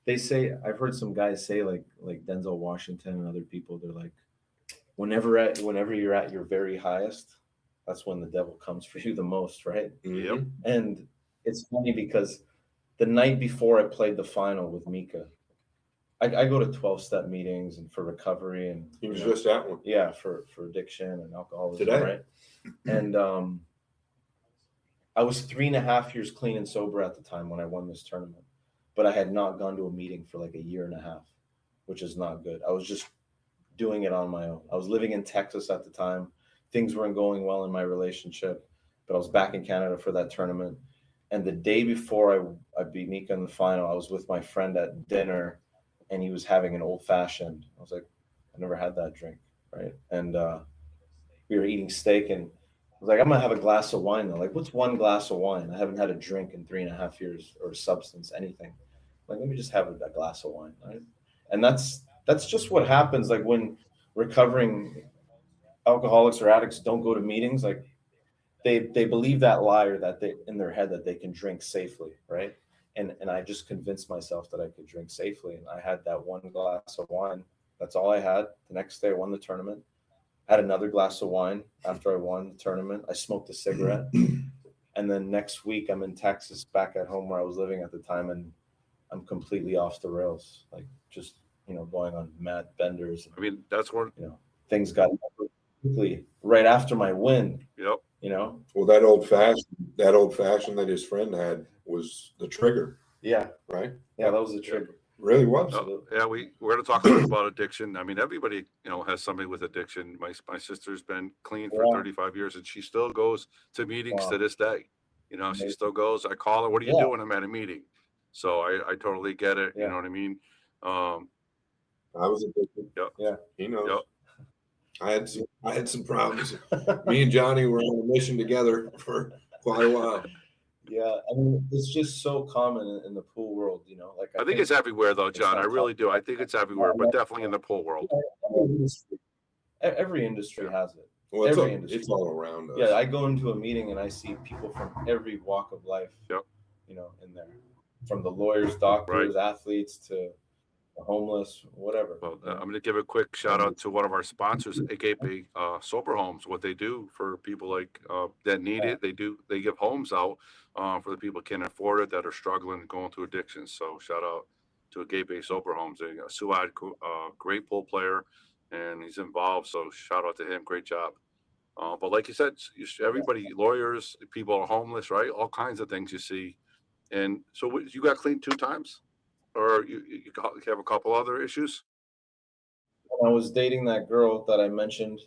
they say, I've heard some guys say like Denzel Washington and other people, they're like, whenever you're at your very highest, that's when the devil comes for you the most, right? Yep. And it's funny because the night before I played the final with Mika, I go to 12-step meetings and for recovery and He was just at one. Yeah, for addiction and alcoholism, Today. right? And I was 3.5 years clean and sober at the time when I won this tournament, but I had not gone to a meeting for like 1.5 years, which is not good. I was just doing it on my own. I was living in Texas at the time. Things weren't going well in my relationship, but I was back in Canada for that tournament. And the day before I beat Mika in the final, I was with my friend at dinner, and he was having an old fashioned. I was like, I never had that drink, right? And we were eating steak, and I was like, I'm gonna have a glass of wine though. Like, what's one glass of wine? I haven't had a drink in 3.5 years or substance, anything. Like, let me just have a glass of wine, right? And that's just what happens. Like when recovering alcoholics or addicts don't go to meetings, like they believe that lie or that they in their head that they can drink safely, right? And I just convinced myself that I could drink safely, and I had that one glass of wine. That's all I had. The next day I won the tournament. I had another glass of wine after I won the tournament. I smoked a cigarette. And then next week I'm in Texas back at home where I was living at the time, and I'm completely off the rails. Like just, going on mad benders. I mean, that's where things got quickly right after my win. Yep. Well, that old fashioned that his friend had was the trigger. Yeah. Right. Yeah, that was the trigger. Really was. Yeah, we're going to talk a little about addiction. I mean, everybody, has somebody with addiction. My sister's been clean for 35 years, and she still goes to meetings to this day. She still goes. I call her, what are you doing? I'm at a meeting. So I totally get it. You know what I mean? I was addicted. Yep. Yeah. He knows. Yep. I had some problems. Me and Johnny were on a mission together for quite a while. Yeah, I mean, it's just so common in the pool world, Like I think it's everywhere, though, John. I really do. I think it's everywhere, but definitely in the pool world. Every industry has it. Well, every industry. it's all around us. Yeah, I go into a meeting and I see people from every walk of life. Yep. You know, in there, from the lawyers, doctors, athletes to the homeless, whatever. Well, you know? I'm going to give a quick shout out to one of our sponsors, AKP Sober Homes. What they do for people like that need it, they give homes out for the people who can't afford it, that are struggling and going through addictions. So shout out to AKP Sober Homes. Suad, great pool player, and he's involved. So shout out to him. Great job. But like you said, everybody, lawyers, people are homeless, right? All kinds of things you see. And so you got clean 2 times, or you have a couple other issues? When I was dating that girl that I mentioned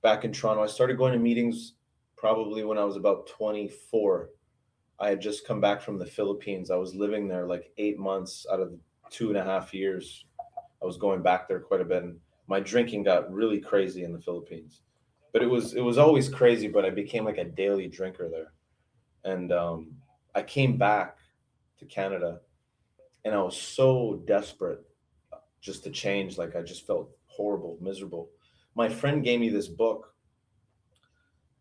back in Toronto, I started going to meetings probably when I was about 24. I had just come back from the Philippines. I was living there like 8 months out of the 2.5 years. I was going back there quite a bit, and my drinking got really crazy in the Philippines. But it was always crazy. But I became like a daily drinker there, and I came back to Canada, and I was so desperate just to change. Like I just felt horrible, miserable. My friend gave me this book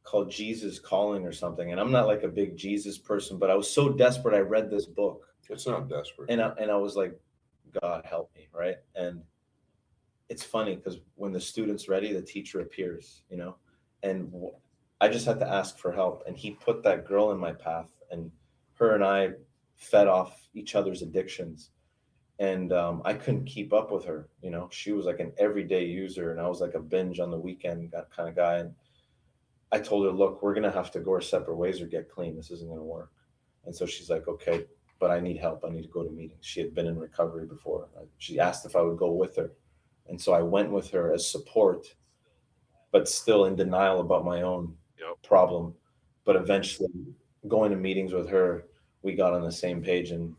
called Jesus Calling or something, and I'm not like a big Jesus person, but I was so desperate. I read this book, It's not desperate. and I was like, God help me, right? And it's funny because when the student's ready, the teacher appears, you know, and I just had to ask for help, and he put that girl in my path, and her and I fed off each other's addictions. And I couldn't keep up with her. You know, she was like an everyday user, and I was like a binge on the weekend kind of guy. And I told her, look, we're gonna have to go our separate ways or get clean. This isn't gonna work. And so she's like, okay, but I need help. I need to go to meetings. She had been in recovery before. She asked if I would go with her, and so I went with her as support, but still in denial about my own problem. But eventually, going to meetings with her, we got on the same page, and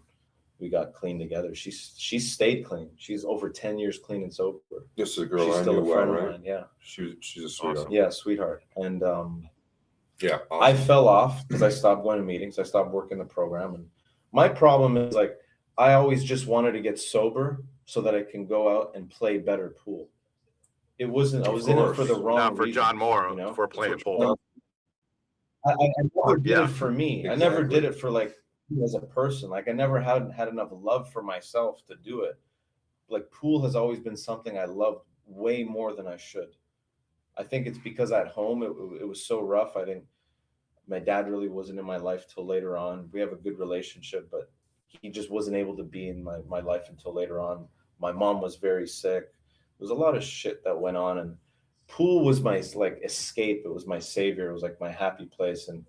we got clean together. She's stayed clean. She's over 10 years clean and sober. This is a girl She's I still knew a well, friend right? of mine. Yeah. She's a sweetheart. Awesome. Yeah, sweetheart. And Yeah. Awesome. I fell off because I stopped going to meetings. I stopped working the program. And my problem is like I always just wanted to get sober so that I can go out and play better pool. It wasn't. I was in it for the wrong Not for reason, John Morra, you know? for playing pool. I never did Yeah. it for me. I Exactly. never did it for like as a person. Like I never had enough love for myself to do it. Like pool has always been something I loved way more than I should. I think it's because at home it was so rough. My dad really wasn't in my life till later on. We have a good relationship, but he just wasn't able to be in my life until later on. My mom was very sick. There was a lot of shit that went on, and pool was my like escape. It was my savior. It was like my happy place. And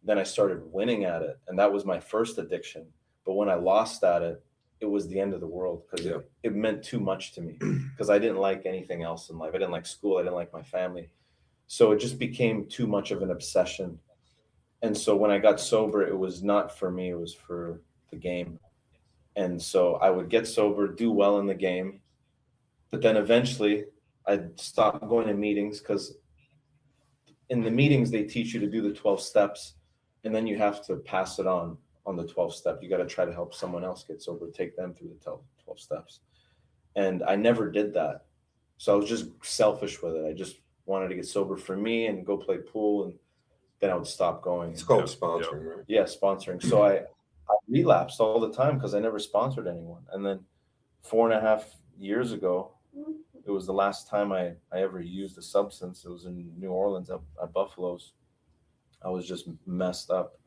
then I started winning at it, and that was my first addiction. But when I lost at it, it was the end of the world because it meant too much to me because I didn't like anything else in life. I didn't like school. I didn't like my family. So it just became too much of an obsession. And so when I got sober, it was not for me, it was for the game. And so I would get sober, do well in the game, but then eventually I'd stop going to meetings because in the meetings they teach you to do the 12 steps, and then you have to pass it on the 12th step. You got to try to help someone else get sober, take them through the 12 steps. And I never did that. So I was just selfish with it. I just wanted to get sober for me and go play pool, and then I would stop going. It's called sponsoring, right? Yeah, sponsoring. So I relapsed all the time because I never sponsored anyone. And then 4.5 years ago, it was the last time I ever used a substance. It was in New Orleans at Buffalo's. I was just messed up.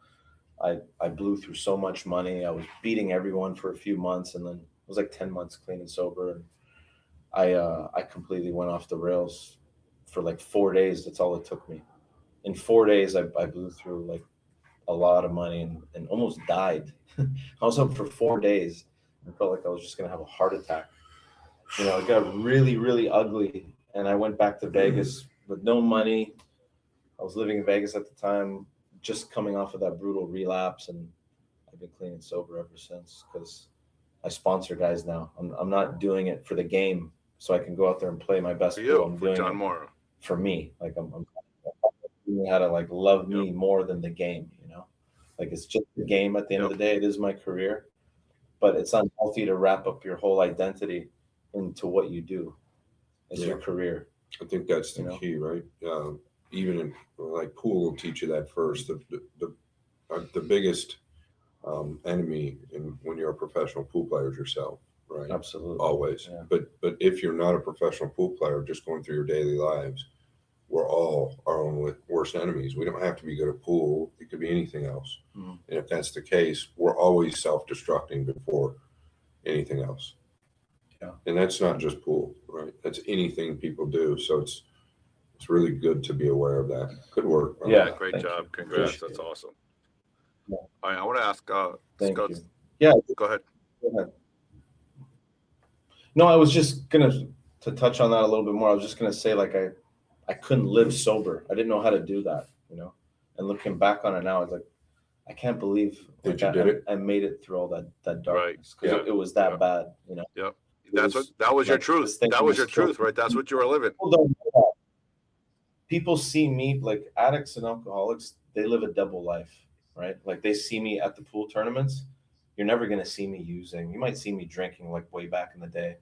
I blew through so much money. I was beating everyone for a few months, and then it was like 10 months clean and sober. And I completely went off the rails for like 4 days. That's all it took me. In 4 days, I blew through like a lot of money and almost died. I was up for 4 days and felt like I was just going to have a heart attack. You know, it got really, really ugly. And I went back to Vegas with no money. I was living in Vegas at the time, just coming off of that brutal relapse. And I've been clean and sober ever since because I sponsor guys now. I'm not doing it for the game so I can go out there and play my best. For you, I'm for doing John it Morra. for me. Like I'm how to like love me more than the game, you know? Like it's just the game at the end of the day. It is my career, but it's unhealthy to wrap up your whole identity into what you do as your career. I think that's the You know? key, right? Even in like pool will teach you that first. The biggest enemy when you're a professional pool player is yourself, right? Absolutely. Always. Yeah. But if you're not a professional pool player, just going through your daily lives, we're all our own worst enemies. We don't have to be good at pool. It could be anything else. Mhm. And if that's the case, we're always self-destructing before anything else. Yeah. And that's not just pool, right? That's anything people do. So it's really good to be aware of that. Good work. Ron. Yeah. Great thank job. you. Congrats. Appreciate That's it. awesome. Yeah. All right, I want to ask, Thank Scott, you. Yeah. go ahead. Go ahead. No, I was just gonna to touch on that a little bit more. I was just gonna say, like, I couldn't live sober. I didn't know how to do that, you know. And looking back on it now, it's like I can't believe That like, you did it. I made it through all that darkness because Yeah. it was that Yeah. bad, you know. Yep. It That was your like, truth. this thing That was your still- truth, right? That's what you were living. People don't know that. People see me like addicts and alcoholics. They live a double life, right? Like they see me at the pool tournaments. You're never gonna see me using. You might see me drinking like way back in the day,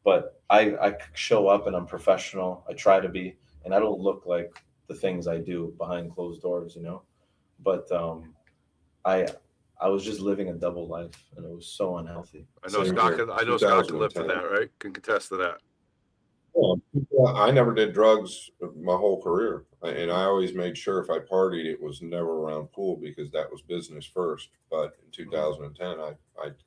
but I show up and I'm professional. I try to be, and I don't look like the things I do behind closed doors, you know. But I I was just living a double life, and it was so unhealthy. I know Same Scott here. can, I know Scott can live to 2010. that, right? Can contest to that. Well, I never did drugs my whole career, and I always made sure if I partied, it was never around pool because that was business first. But in 2010, I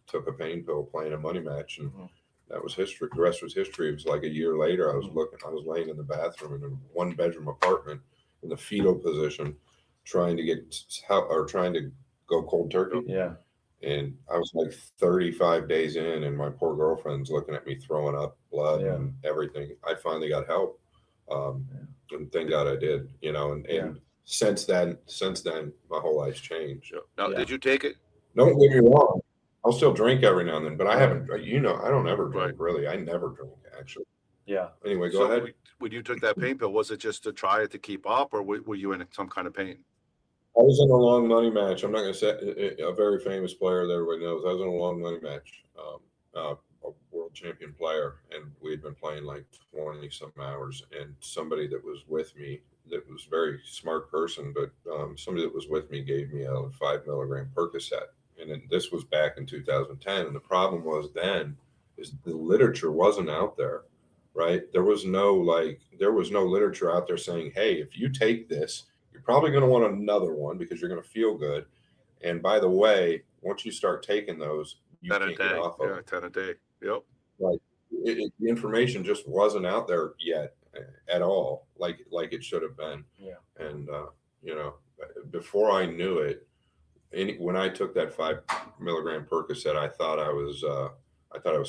took a pain pill playing a money match, and Mhm. that was history. The rest was history. It was like a year later, I was laying in the bathroom in a one-bedroom apartment in the fetal position, trying to go cold turkey. Yeah, And I was like 35 days in, and my poor girlfriend's looking at me throwing up blood Yeah. and everything. I finally got help. And thank God I did, you know, and Yeah. since then, my whole life's changed. Yep. Now, Yeah. did you take it? Don't get me wrong. I'll still drink every now and then, but I Right. haven't, you know, I don't ever drink Right. really. I never drink actually. yeah. Anyway, go So ahead. when you took that pain pill, was it just to try it to keep up, or were you in some kind of pain? I was in a long money match. I'm not going to say a very famous player that everybody knows. I was in a long money match, a world champion player, and we had been playing like 20 some hours. And somebody that was with me, that was a very smart person, but somebody that was with me gave me a 5 milligram Percocet. And then this was back in 2010. And the problem was then is the literature wasn't out there, right? There was no literature out there saying, hey, if you take this, you're probably going to want another one because you're going to feel good. And by the way, once you start taking those, you 10 a can't get day. off of Yeah, them. 10 a day. Yep. Right. The information just wasn't out there yet at all, like it should have been. Yeah. And you know, before I knew it, when I took that 5 milligram Percocet, I thought I was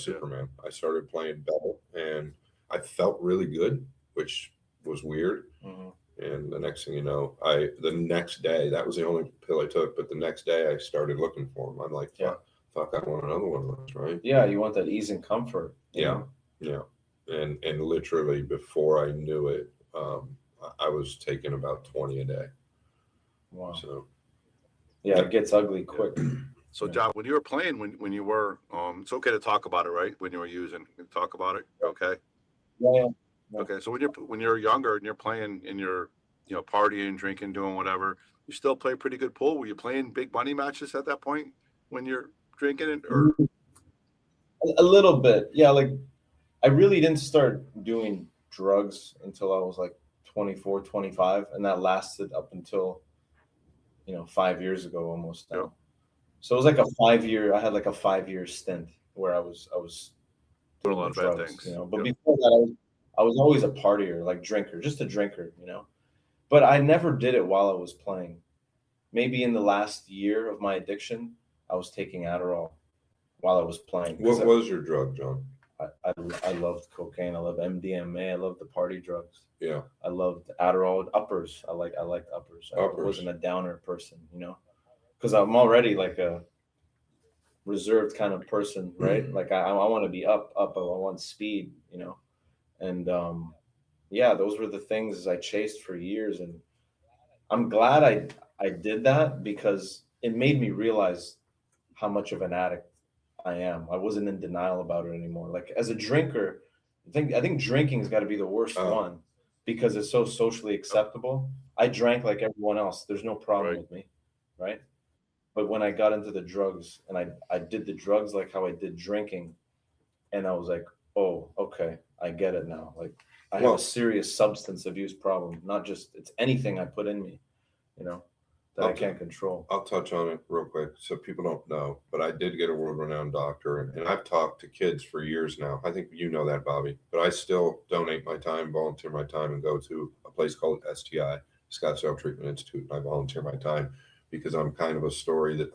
Superman. I started playing better, and I felt really good, which was weird. Mm-hmm. And the next thing you know, the next day, that was the only pill I took, but the next day I started looking for them. I'm like, fuck, I want another one of those, right? Yeah, you want that ease and comfort. you Yeah. know? Yeah. And literally before I knew it, I was taking about 20 a day. Wow. So Yeah, it gets ugly quick. So, Yeah. John, when you were playing, when you were, it's okay to talk about it, right? When you were using, talk about it. Okay. Yeah. Yeah. Okay. So when you're younger and you're playing and you're, you know, partying, drinking, doing whatever, you still play pretty good pool. Were you playing big money matches at that point when you're drinking it, or? A little bit. Yeah, like I really didn't start doing drugs until I was like 24, 25, and that lasted up until 5 years ago almost now. Yep. So it was like I had like a 5-year stint where I was Doing doing a lot the of bad drugs, things. But Yep. before that I was always a partier, like drinker, just a drinker, But I never did it while I was playing. Maybe in the last year of my addiction, I was taking Adderall while I was playing. what was your drug, John? I loved cocaine. I loved MDMA. I loved the party drugs. Yeah. I loved Adderall, uppers. I liked uppers. I Uppers. wasn't a downer person, because I'm already like a reserved kind of person, right? Like I want to be up. I want speed, And yeah, those were the things I chased for years, and I'm glad I did that because it made me realize how much of an addict I am. I wasn't in denial about it anymore. Like as a drinker, I think drinking's got to be the worst Oh. one because it's so socially acceptable. I drank like everyone else. There's no problem Right. with me, right? But when I got into the drugs and I did the drugs like how I did drinking, and I was like, oh, okay, I get it now. Like I have Well- a serious substance abuse problem, not just it's anything I put in me, that I Okay. can't control. I'll touch on it real quick so people don't know, but I did get a world renowned doctor, and I've talked to kids for years now. I think you know that, Bobby, but I still donate my time, volunteer my time, and go to a place called STI, Scottsdale Treatment Institute. And I volunteer my time because I'm kind of a story that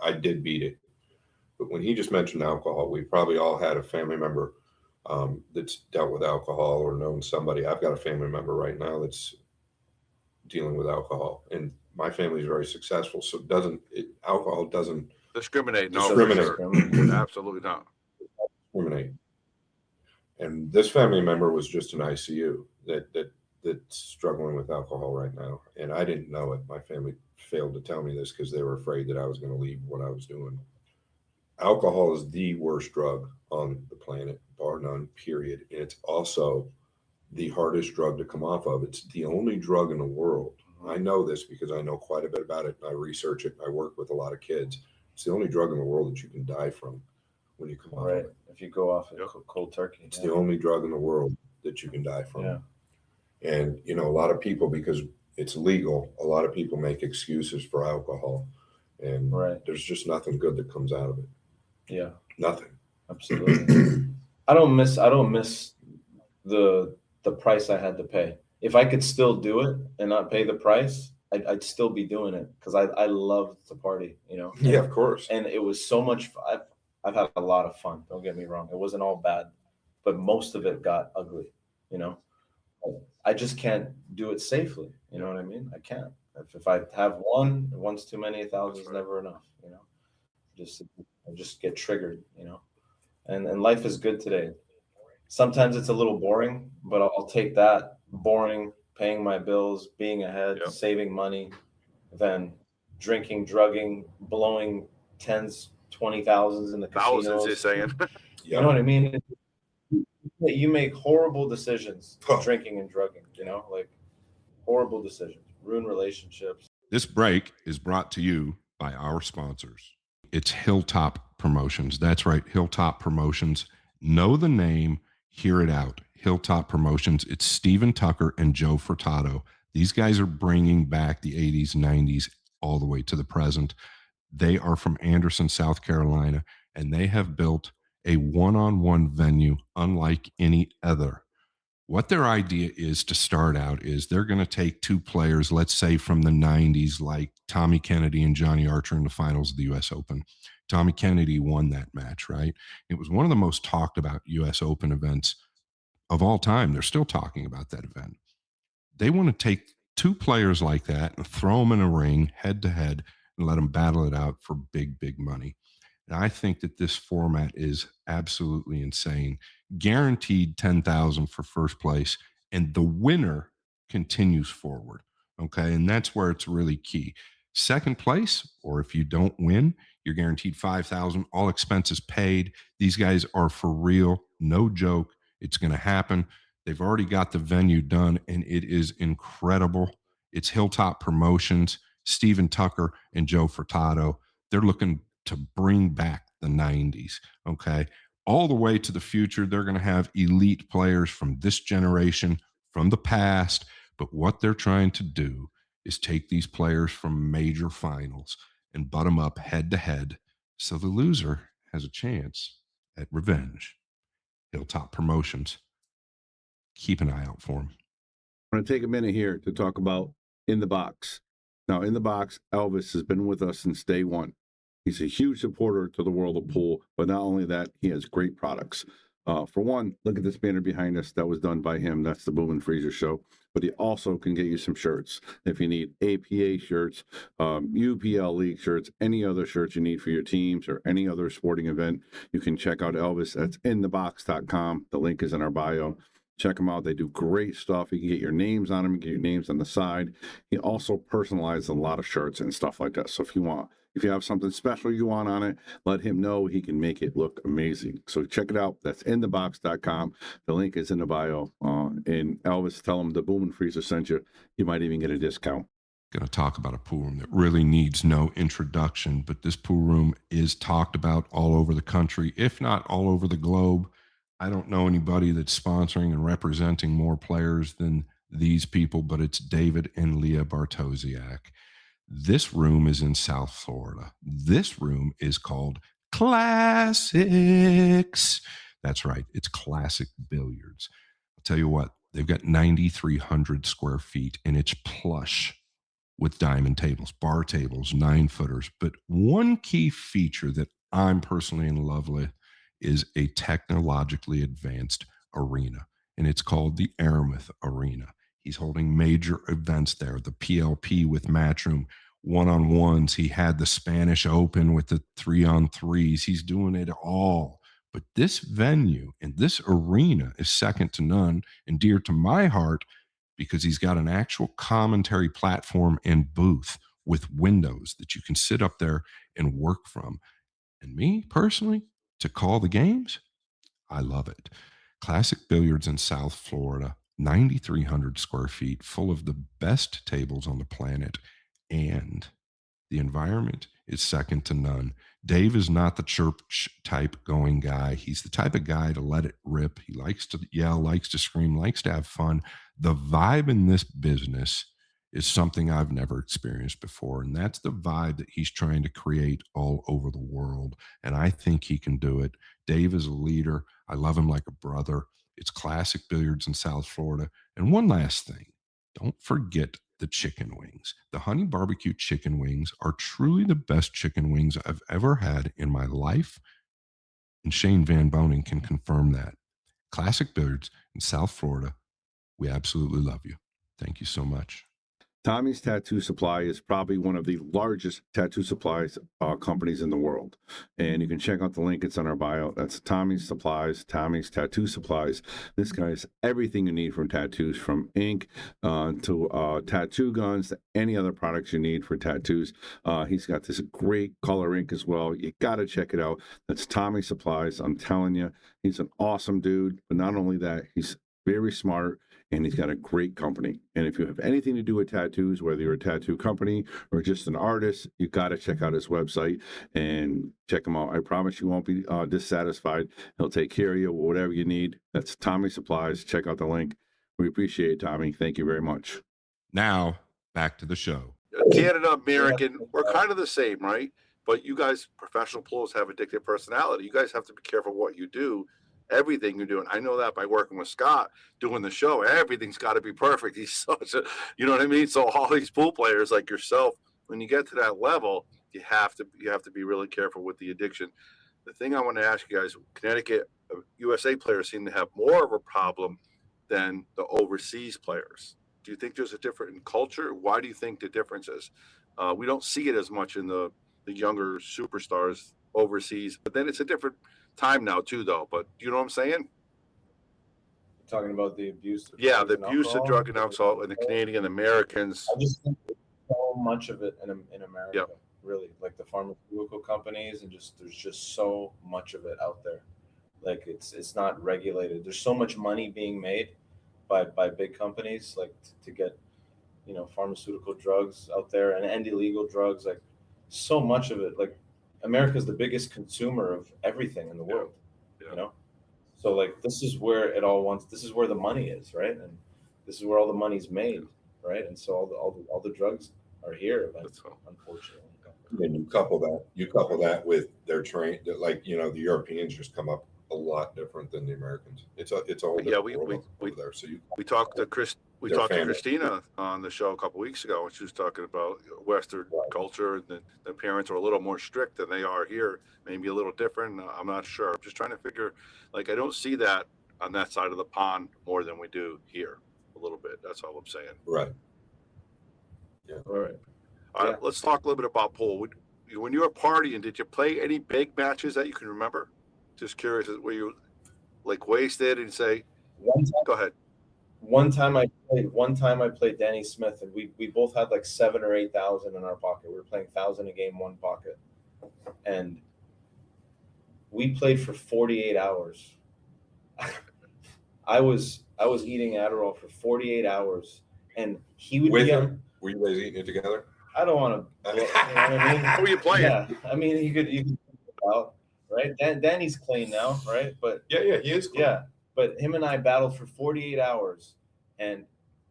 I did beat it. But when he just mentioned alcohol, we probably all had a family member that's dealt with alcohol or known somebody. I've got a family member right now that's dealing with alcohol, and my family is very successful. So alcohol doesn't Discriminate. No, Discriminate. for sure. Absolutely not. discriminate. And this family member was just in ICU that's struggling with alcohol right now, and I didn't know it. My family failed to tell me this because they were afraid that I was going to leave what I was doing. Alcohol is the worst drug on the planet, bar none, period. And it's also the hardest drug to come off of. It's the only drug in the world. I know this because I know quite a bit about it. I research it. I work with a lot of kids. It's the only drug in the world that you can die from when you come off Right. of it. If you go off Yep. cold turkey. It's the only drug in the world that you can die from. Yeah. And, a lot of people, because it's legal, a lot of people make excuses for alcohol. And Right. there's just nothing good that comes out of it. Yeah. Nothing. Absolutely. I don't miss the price I had to pay. If I could still do it and not pay the price, I'd still be doing it because I love to party, Yeah, of course. And it was so much. I've had a lot of fun. Don't get me wrong. It wasn't all bad, but most of it got ugly. I just can't do it safely. You know what I mean? I can't. If I have one's too many. 1,000 is never enough. I just get triggered. And life is good today. Sometimes it's a little boring, but I'll take that boring, paying my bills, being ahead, Yep. saving money, than drinking, drugging, blowing tens, 20,000s in the Thousands, casinos. you're saying. You know what I mean? You make horrible decisions drinking and drugging, like horrible decisions, ruin relationships. This break is brought to you by our sponsors. It's Hilltop Promotions. That's right, Hilltop Promotions. Know the name, hear it out. Hilltop Promotions. It's Steven Tucker and Joe Furtado. These guys are bringing back the 80s, 90s, all the way to the present. They are from Anderson, South Carolina, and they have built a one-on-one venue unlike any other. What their idea is to start out is they're going to take two players, let's say from the 90s, like Tommy Kennedy and Johnny Archer in the finals of the U.S. Open. Tommy Kennedy won that match, right? It was one of the most talked about U.S. Open events of all time. They're still talking about that event. They want to take two players like that and throw them in a ring head to head and let them battle it out for big, big money. And I think that this format is absolutely insane. Guaranteed 10,000 for first place, and the winner continues forward. Okay, and that's where it's really key. Second place, or if you don't win, you're guaranteed 5,000. All expenses paid. These guys are for real, no joke. It's going to happen. They've already got the venue done, and it is incredible. It's Hilltop Promotions, Steven Tucker and Joe Furtado. They're looking to bring back the 90s, okay? All the way to the future. They're going to have elite players from this generation, from the past, but what they're trying to do is take these players from major finals and butt them up head to head so the loser has a chance at revenge. Hilltop Promotions. Keep an eye out for them. I want to take a minute here to talk about In the Box. Now, In the Box, Elvis has been with us since day one. He's a huge supporter to the world of pool, but not only that, he has great products. For one, look at this banner behind us. That was done by him. That's the Boom and Freezer Show. But he also can get you some shirts. If you need APA shirts, UPL League shirts, any other shirts you need for your teams or any other sporting event, you can check out Elvis. That's inthebox.com. The link is in our bio. Check them out. They do great stuff. You can get your names on them, get your names on the side. He also personalizes a lot of shirts and stuff like that. So if you want If you have something special you want on it, let him know. He can make it look amazing. So check it out. That's inthebox.com. The link is in the bio. And Elvis, tell him the Boom and Freezer sent you. You might even get a discount. Going to talk about a pool room that really needs no introduction, but this pool room is talked about all over the country, if not all over the globe. I don't know anybody that's sponsoring and representing more players than these people, but it's David and Leah Bartosiak. This room is in South Florida. This room is called Classics. That's right. It's Classic Billiards. I'll tell you what, they've got 9,300 square feet and it's plush with diamond tables, bar tables, 9-footers. But one key feature that I'm personally in love with is a technologically advanced arena, and it's called the Aramith Arena. He's holding major events there, the PLP with Matchroom, one-on-ones. He had the Spanish Open with the 3-on-3s. He's doing it all. But this venue and this arena is second to none and dear to my heart because he's got an actual commentary platform and booth with windows that you can sit up there and work from. And me, personally, to call the games, I love it. Classic Billiards in South Florida, 9,300 square feet, full of the best tables on the planet, and the environment is second to none. Dave is not the church type going guy. He's the type of guy to let it rip. He likes to yell, likes to scream, likes to have fun. The vibe in this business is something I've never experienced before. And that's the vibe that he's trying to create all over the world. And I think he can do it. Dave is a leader. I love him like a brother. It's Classic Billiards in South Florida. And one last thing, don't forget the chicken wings. The honey barbecue chicken wings are truly the best chicken wings I've ever had in my life. And Shane Van Boning can confirm that. Classic Billiards in South Florida. We absolutely love you. Thank you so much. Tommy's Tattoo Supply is probably one of the largest tattoo supplies companies in the world. And you can check out the link. It's on our bio. That's Tommy's Supplies, Tommy's Tattoo Supplies. This guy's everything you need from tattoos, from ink to tattoo guns, to any other products you need for tattoos. He's got this great color ink as well. You got to check it out. That's Tommy's Supplies. I'm telling you, he's an awesome dude. But not only that, he's very smart. And he's got a great company. And if you have anything to do with tattoos, whether you're a tattoo company or just an artist, you got to check out his website and check him out. I promise you won't be dissatisfied. He'll take care of you, whatever you need. That's Tommy Supplies. Check out the link. We appreciate it, Tommy. Thank you very much. Now, back to the show. Canada, American, we're kind of the same, right? But you guys, professional pros, have addictive personality. You guys have to be careful what you do. Everything you're doing. I know that by working with Scott, doing the show, everything's got to be perfect. He's such a, you know what I mean? So all these pool players like yourself, when you get to that level, you have to be really careful with the addiction. The thing I want to ask you guys, Connecticut, USA players seem to have more of a problem than the overseas players. Do you think there's a difference in culture? Why do you think the difference is? We don't see it as much in the younger superstars overseas, but then it's a different time now too, though. But you know what I'm saying? Talking about the abuse. Yeah, the abuse of drug and alcohol and the Canadian Americans. I just think there's so much of it in America. Yep. Really, like the pharmaceutical companies, and there's just so much of it out there. Like it's not regulated. There's so much money being made by big companies, like to get pharmaceutical drugs out there and illegal drugs. Like so much of it. Like America's the biggest consumer of everything in the world. Yeah. So like this is where it all wants. This is where the money is, right? And this is where all the money's made, right? And so all the drugs are here, unfortunately. And you couple that with their train, like the Europeans just come up a lot different than the Americans. It's all we there. So we talked to Christina on the show a couple weeks ago, and she was talking about Western culture, and the parents are a little more strict than they are here, maybe a little different. I'm not sure. I'm just trying to figure. Like I don't see that on that side of the pond more than we do here. A little bit. That's all I'm saying. Right. Yeah. All right. Let's talk a little bit about pool. When you were partying, did you play any big matches that you can remember? Just curious, were you like wasted and say, go ahead. One time I played Danny Smith, and we both had like 7 or 8,000 in our pocket. We were playing 1,000 a game, one pocket, and we played for 48 hours. I was eating Adderall for 48 hours, and he would With be him? Were you guys eating it together? I don't want to. You know what I mean? Who are you playing? Yeah, I mean you could think about, right. Danny's clean now, right? But Yeah, he is clean. yeah, but him and I battled for 48 hours, and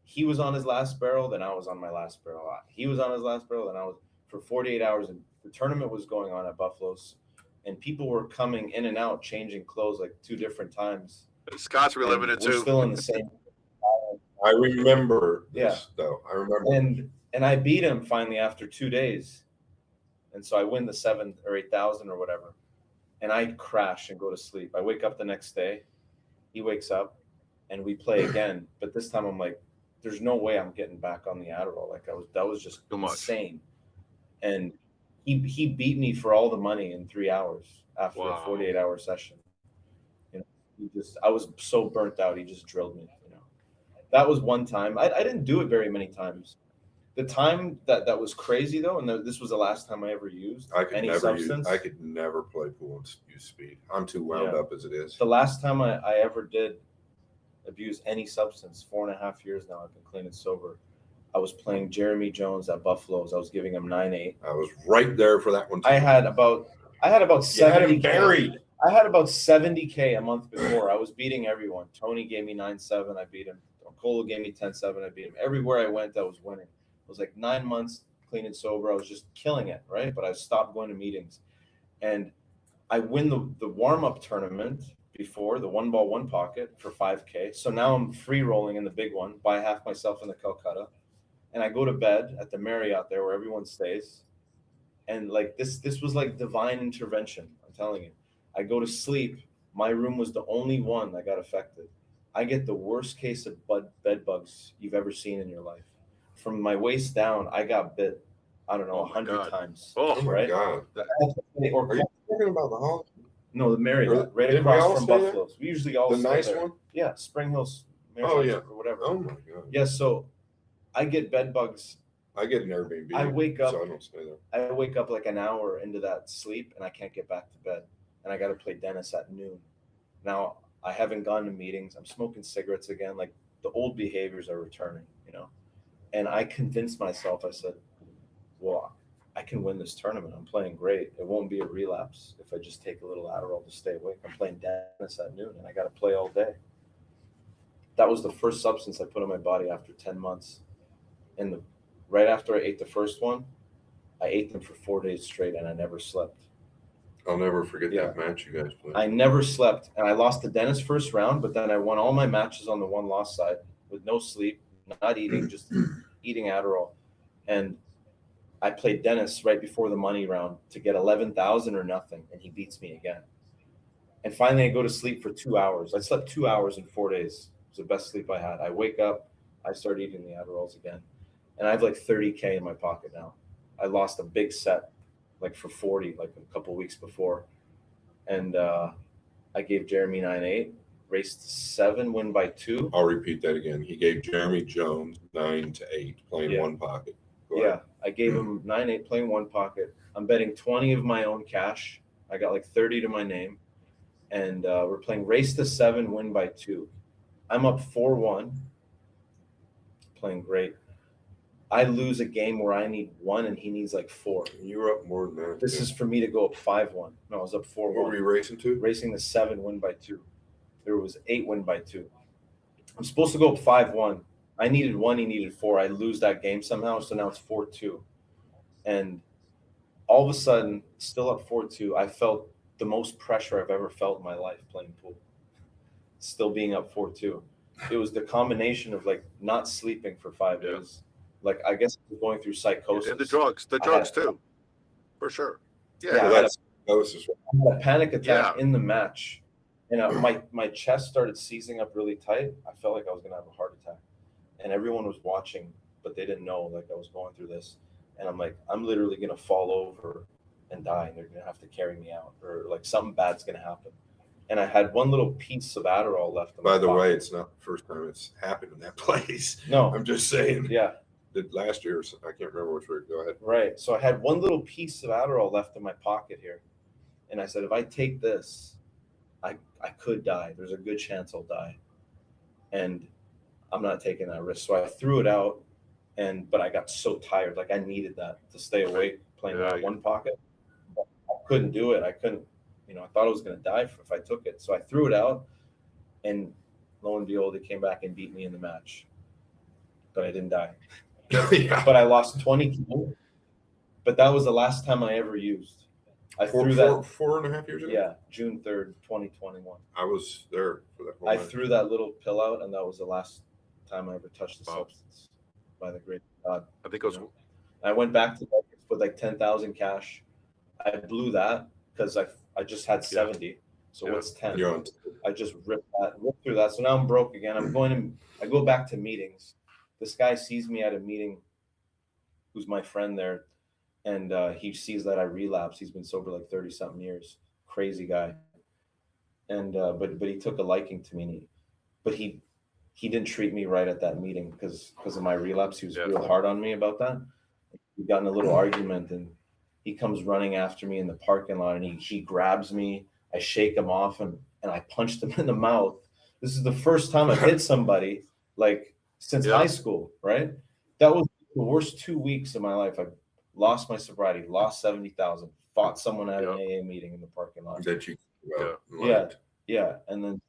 he was on his last barrel, then I was on my last barrel. He was on his last barrel, then I was for 48 hours, and the tournament was going on at Buffalo's, and people were coming in and out, changing clothes like 2 different times. Scott's reliving And it we're too. still in the same. I remember this, Yeah. though. I remember. And I beat him finally after 2 days, and so I win the 7 or 8,000 or whatever, and I crash and go to sleep. I wake up the next day, he wakes up, and we play again. But this time I'm like, there's no way I'm getting back on the Adderall. Like that was just Too much. insane. And he beat me for all the money in 3 hours after Wow. a 48-hour session. You know, I was so burnt out. He just drilled me. You know, that was one time. I didn't do it very many times. The time that was crazy though, and this was the last time I ever used any substance. I could never play pool and use speed. I'm too wound up as it is. The last time I ever did abuse any substance, 4.5 years now, I've been clean and sober. I was playing Jeremy Jones at Buffalo's. I was giving him 9-8. I was right there for that one too. I had about You had him 70K. buried. I had about 70K a month before. I was beating everyone. Tony gave me 9-7. I beat him. Colo gave me 10-7. I beat him. Everywhere I went, I was winning. It was like 9 months clean and sober. I was just killing it, right? But I stopped going to meetings. And I win the warm-up tournament before, the 1 ball, 1 pocket for 5K. So now I'm free rolling in the big one, buy half myself in the Calcutta. And I go to bed at the Marriott there where everyone stays. And like this was like divine intervention. I'm telling you. I go to sleep. My room was the only one that got affected. I get the worst case of bed bugs you've ever seen in your life. From my waist down, I got bit, I don't know, 100 times. Oh my right? God. Or, Are you talking about the hall? no, the Marriott, right Did we all across from stay there? Buffalo's. We usually all The stay nice there. one? Yeah, Spring Hills Marriott Oh, yeah. or whatever. Oh my God. Yeah, so I get bed bugs. I get an Airbnb. I wake up. So I don't stay there. I wake up like an hour into that sleep, and I can't get back to bed. And I got to play Dennis at noon. Now, I haven't gone to meetings. I'm smoking cigarettes again. Like the old behaviors are returning, you know. And I convinced myself, I said, well, I can win this tournament. I'm playing great. It won't be a relapse if I just take a little Adderall to stay awake. I'm playing Dennis at noon, and I got to play all day. That was the first substance I put in my body after 10 months. And right after I ate the first one, I ate them for 4 days straight, and I never slept. I'll never forget Yeah. that match you guys played. I never slept, and I lost the Dennis first round, but then I won all my matches on the one loss side with no sleep, not eating, just eating Adderall. And I played Dennis right before the money round to get 11,000 or nothing, and he beats me again. And finally, I go to sleep for 2 hours. I slept 2 hours in 4 days. It was the best sleep I had. I wake up, I start eating the Adderalls again, and I have like 30K in my pocket now. I lost a big set, like for 40, like a couple weeks before. And I gave Jeremy 9-8, raced 7, win by 2. I'll repeat that again. He gave Jeremy Jones 9-8, playing Yeah. 1 pocket. Go Yeah, ahead. I gave him 9-8, playing 1 pocket. I'm betting 20 of my own cash. I got like 30 to my name. And we're playing race to 7, win by 2. I'm up 4-1, playing great. I lose a game where I need 1 and he needs like 4. You were up more than that. This is for me to go up 5-1. No, I was up What were 4-1. you racing to? Racing the 7, win by 2. There was 8, win by 2. I'm supposed to go up 5-1. I needed 1, he needed 4. I lose that game somehow, so now it's 4-2. And all of a sudden, still up 4-2, I felt the most pressure I've ever felt in my life playing pool. Still being up 4-2. It was the combination of like not sleeping for 5 Yeah. days. Like I guess I was going through psychosis. And the drugs I had- too, for sure. Yeah, So I had that's psychosis. I had a panic attack Yeah. in the match, and my chest started seizing up really tight. I felt like I was gonna have a heart attack, and everyone was watching, but they didn't know like I was going through this. And I'm like, I'm literally gonna fall over and die, and they're gonna have to carry me out, or like something bad's gonna happen. and I had one little piece of Adderall left in my By the way, pocket. it's not the first time it's happened in that place. No. I'm just saying. Yeah. That last year, I can't remember which way. Go ahead. Right. So I had one little piece of Adderall left in my pocket here. And I said, if I take this, I could die. There's a good chance I'll die. And I'm not taking that risk. So I threw it out, but I got so tired. Like I needed that to stay awake playing that one pocket. But I couldn't do it. I couldn't, I thought I was going to die if I took it. So I threw it out, and lo and behold, it came back and beat me in the match. But I didn't die. Yeah. But I lost 20 kilos. But that was the last time I ever used. I threw that 4.5 years ago. Yeah, June 3rd, 2021. I was there for that whole I match. threw that little pill out, and that was the last time I ever touched the substance. By the grace of God. I think it was. I went back to Vegas with like 10,000 cash. I blew that because I just had 70. So what's 10? You're on. I just ripped through that. So now I'm broke again. I go back to meetings. This guy sees me at a meeting, who's my friend there, and he sees that I relapsed. He's been sober like 30 something years. Crazy guy. And but he took a liking to me. But he didn't treat me right at that meeting because of my relapse. He was real hard on me about that. We got in a little argument, and he comes running after me in the parking lot, and he grabs me. I shake him off, and I punched him in the mouth. This is the first time I've hit somebody like since high school, right? That was the worst 2 weeks of my life. I lost my sobriety, lost 70,000, fought someone at an AA meeting in the parking lot. That you, yeah. And then,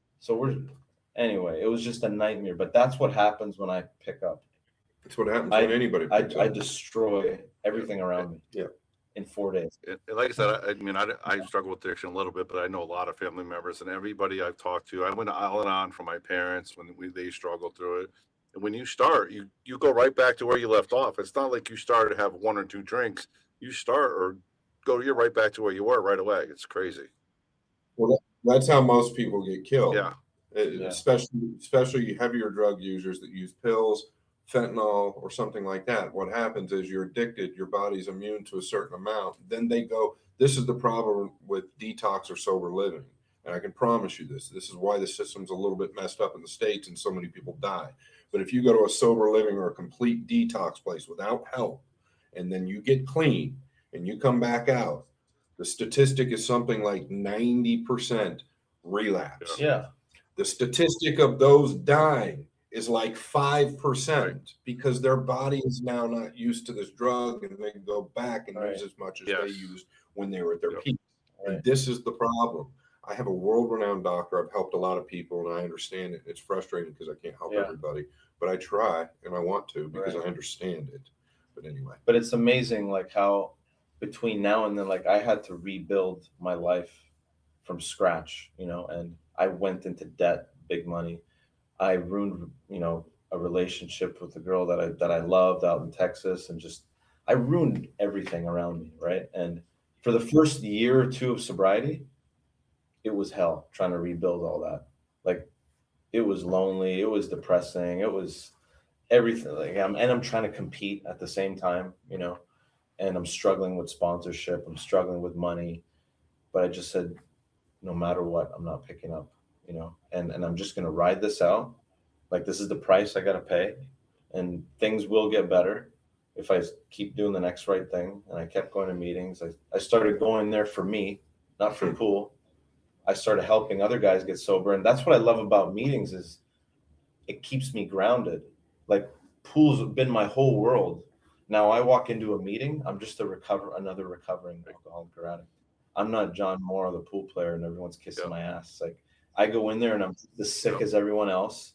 anyway, it was just a nightmare, but that's what happens when I pick up. That's what happens when anybody picks I up. destroy everything around me. Yeah. In 4 days. And like I said, I mean, I struggle with addiction a little bit, but I know a lot of family members and everybody I've talked to. I went to Al-Anon for my parents when they struggled through it. And when you start, you go right back to where you left off. It's not like you started to have 1 or 2 drinks. You start you're right back to where you were right away. It's crazy. Well, that's how most people get killed. Yeah. Especially heavier drug users that use pills, fentanyl, or something like that. What happens is you're addicted, your body's immune to a certain amount. Then they go, this is the problem with detox or sober living. And I can promise you this is why the system's a little bit messed up in the States and so many people die. But if you go to a sober living or a complete detox place without help, and then you get clean and you come back out, the statistic is something like 90% relapse. Yeah. The statistic of those dying is like 5% because their body is now not used to this drug, and they go back and use as much as they used when they were at their peak. And this is the problem. I have a world-renowned doctor. I've helped a lot of people, and I understand it. It's frustrating because I can't help everybody, but I try and I want to because I understand it. But anyway. But it's amazing, like how between now and then, like I had to rebuild my life from scratch, and I went into debt, big money. I ruined, a relationship with a girl that I loved out in Texas, and I ruined everything around me, right? And for the first year or 2 of sobriety, it was hell trying to rebuild all that. Like it was lonely, it was depressing, it was everything. Like I'm trying to compete at the same time, and I'm struggling with sponsorship, I'm struggling with money, but I just said, no matter what, I'm not picking up, and I'm just going to ride this out. Like this is the price I got to pay, and things will get better if I keep doing the next right thing. And I kept going to meetings. I started going there for me, not for pool. I started helping other guys get sober. And that's what I love about meetings is it keeps me grounded. Like pool's been my whole world. Now I walk into a meeting, I'm just another recovering alcoholic or addict. I'm not John Morra, the pool player, and everyone's kissing my ass. Like I go in there and I'm as sick as everyone else.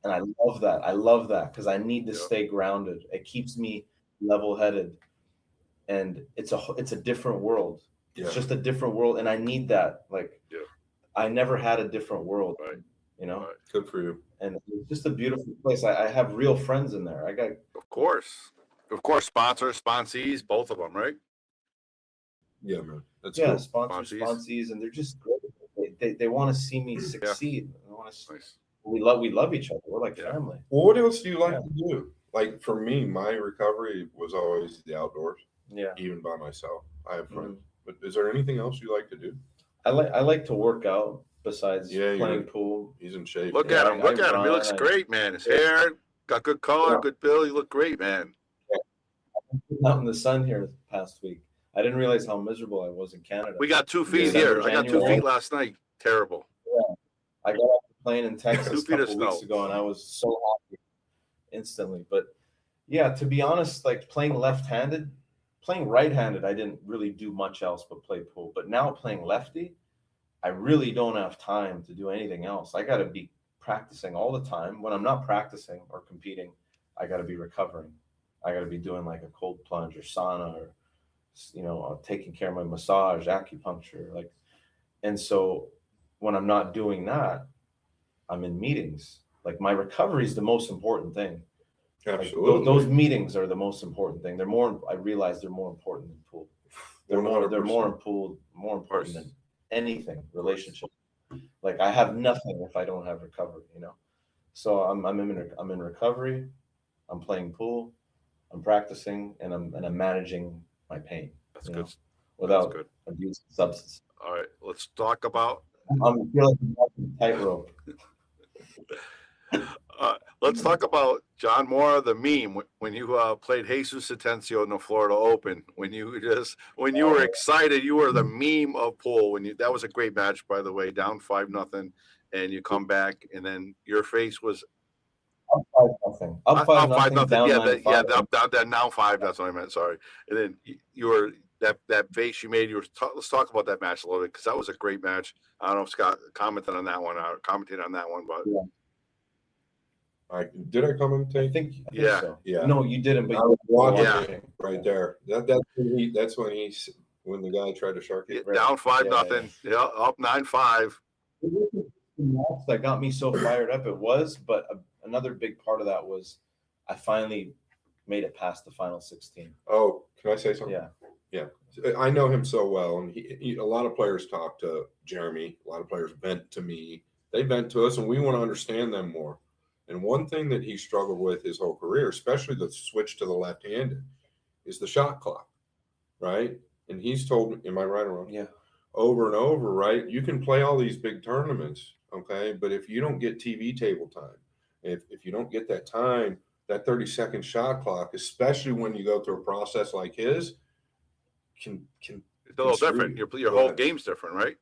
And I love that. I love that because I need to stay grounded. It keeps me level-headed. And it's a different world. Yeah. It's just a different world. And I need that. Like I never had a different world. Right. Good for you. And it's just a beautiful place. I have real friends in there. Of course, sponsors, sponsees, both of them, right? Yeah, man. That's cool. Sponsees, and they're just great. They want to see me succeed. They want to. Nice. We love each other. We're like family. Well, what else do you like to do? Like for me, my recovery was always the outdoors. Yeah. Even by myself, I have friends. But is there anything else you like to do? I like to work out. besides Yeah, playing pool. He's in shape. Look Yeah, at him. Look at him. He looks run, great, man. His hair got good color, good build. He looked great, man. out in the sun here this past week. I didn't realize how miserable I was in Canada. We got 2 feet December, here. I got 2 January. feet last night. Terrible. I got off the plane in 2 Texas a feet of couple weeks snow. ago, and I was so happy instantly. But yeah, to be honest, like playing left-handed, playing right-handed, I didn't really do much else but play pool. But now playing lefty, I really don't have time to do anything else. I got to be practicing all the time. When I'm not practicing or competing, I got to be recovering. I got to be doing like a cold plunge or sauna, or taking care of my massage, acupuncture, like. And so when I'm not doing that, I'm in meetings. Like my recovery is the most important thing. Absolutely. Like, those meetings are the most important thing. I realize they're more important than pool. They're more 100%. more important than anything, relationship. Like I have nothing if I don't have recovery, So I'm in recovery. I'm playing pool. I'm practicing, and I'm managing my pain. That's good. Without That's good. abusing substance. All right, let's talk about. I'm feeling tightrope. Let's talk about John Morra, the meme, when you played Jesus Atencio in the Florida Open. When you were excited, you were the meme of pool. That was a great match, by the way, down 5-0, and you come back, and then your face was Up 5-0. Up 5-0. Down 9-5. Down that now 5. That's what I meant. Sorry. And then you were that face you made. Let's talk about that match a little bit, because that was a great match. I don't know if Scott commented on that one or commented on that one, but yeah. Did I commentate? I think yeah. so. Yeah. No, you didn't. But I was watching Yeah. it right there. That's when the guy tried to shark it. Right. Down 5-0. Yeah, up 9-5. That got me so fired up. It was, but another big part of that was I finally made it past the final 16. Oh, can I say something? Yeah. Yeah. I know him so well, and a lot of players talk to Jeremy. A lot of players vent to me. They vent to us, and we want to understand them more. And one thing that he struggled with his whole career, especially the switch to the left-handed, is the shot clock, right? And he's told me, am I right or wrong? Yeah. Over and over, right? You can play all these big tournaments, okay? But if you don't get TV table time, if you don't get that time, that 30-second shot clock, especially when you go through a process like his, can It's a little different. Your whole game's different, right?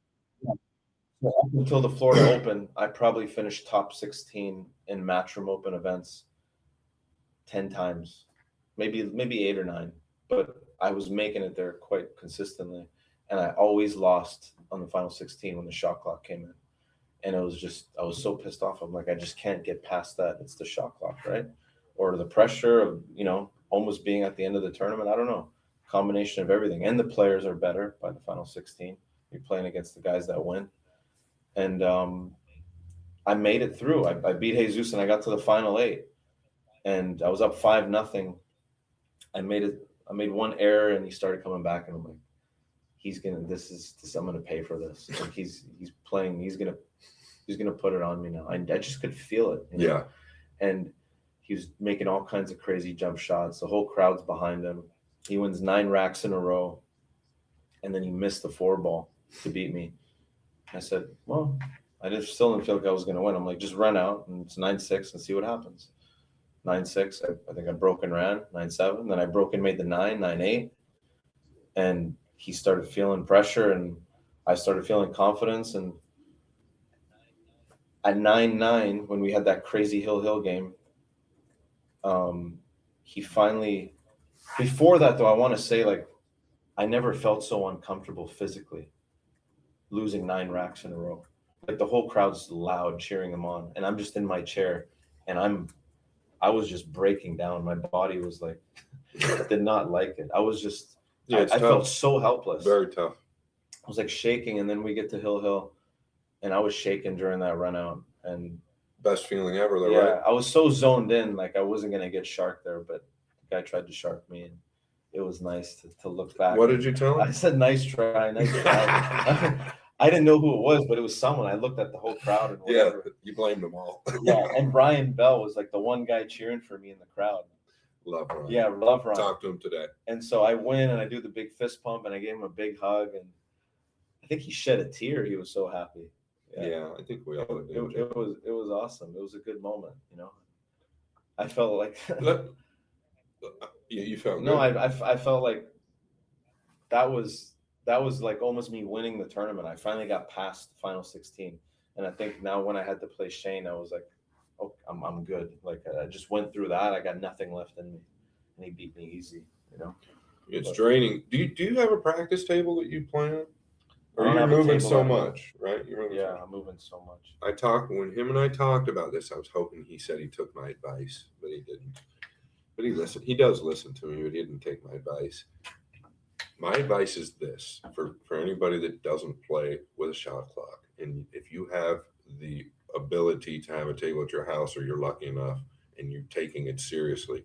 Well, up until the Florida Open, I probably finished top 16 in Matchroom Open events 10 times, maybe 8 or 9, but I was making it there quite consistently, and I always lost on the final 16 when the shot clock came in, and I was so pissed off. I'm like, I just can't get past that. It's the shot clock, right? Or the pressure of almost being at the end of the tournament. I don't know, combination of everything, and the players are better by the final 16. You're playing against the guys that win. And I made it through. I beat Jesus, and I got to the final 8, and I was up 5-0. I made one error, and he started coming back, and I'm like, I'm gonna pay for this. Like he's playing. He's gonna put it on me now. I just could feel it. Yeah. And he was making all kinds of crazy jump shots. The whole crowd's behind him. He wins 9 racks in a row, and then he missed the 4-ball to beat me. I said, well, I just still didn't feel like I was going to win. I'm like, just run out, and it's 9-6 and see what happens. 9-6, I think I broke and ran. 9-7, then I broke and made the 9, 9-8. And he started feeling pressure, and I started feeling confidence. And at 9-9, when we had that crazy Hill game, he finally, before that though, I want to say, like, I never felt so uncomfortable physically losing 9 racks in a row. Like the whole crowd's loud cheering him on, and I'm just in my chair, and I was just breaking down. My body was like, did not like it. I was just, I felt so helpless. Very tough. I was like shaking, and then we get to Hill, and I was shaking during that run out, and best feeling ever, though, yeah, right? I was so zoned in, like I wasn't gonna get sharked there, but the guy tried to shark me, and it was nice to look back. What did you tell him? I said, nice try, nice try. I didn't know who it was, but it was someone. I looked at the whole crowd and whatever. Yeah, you blamed them all. Yeah, and Ryan Bell was like the one guy cheering for me in the crowd. Love Ryan. Yeah, love Ryan. Talk to him today. And so I win, and I do the big fist pump, and I gave him a big hug, and I think he shed a tear. He was so happy. Yeah, I think we all It, did. it was awesome. It was a good moment, you know. I felt like Yeah, you felt no, good. I felt like that was like almost me winning the tournament. I finally got past the final 16, and I think now when I had to play Shane, I was like, oh, I'm good. Like I just went through that. I got nothing left in me, and he beat me easy. You know, It's draining. Do you have a practice table that you play on? I Or don't you're have a moving table so anymore. much, right? You're moving so Yeah, much. I'm moving so much. I talked when him and I talked about this. I was hoping he said he took my advice, but he didn't. But he listened. He does listen to me, but he didn't take my advice. My advice is this for anybody that doesn't play with a shot clock, and if you have the ability to have a table at your house, or you're lucky enough, and you're taking it seriously,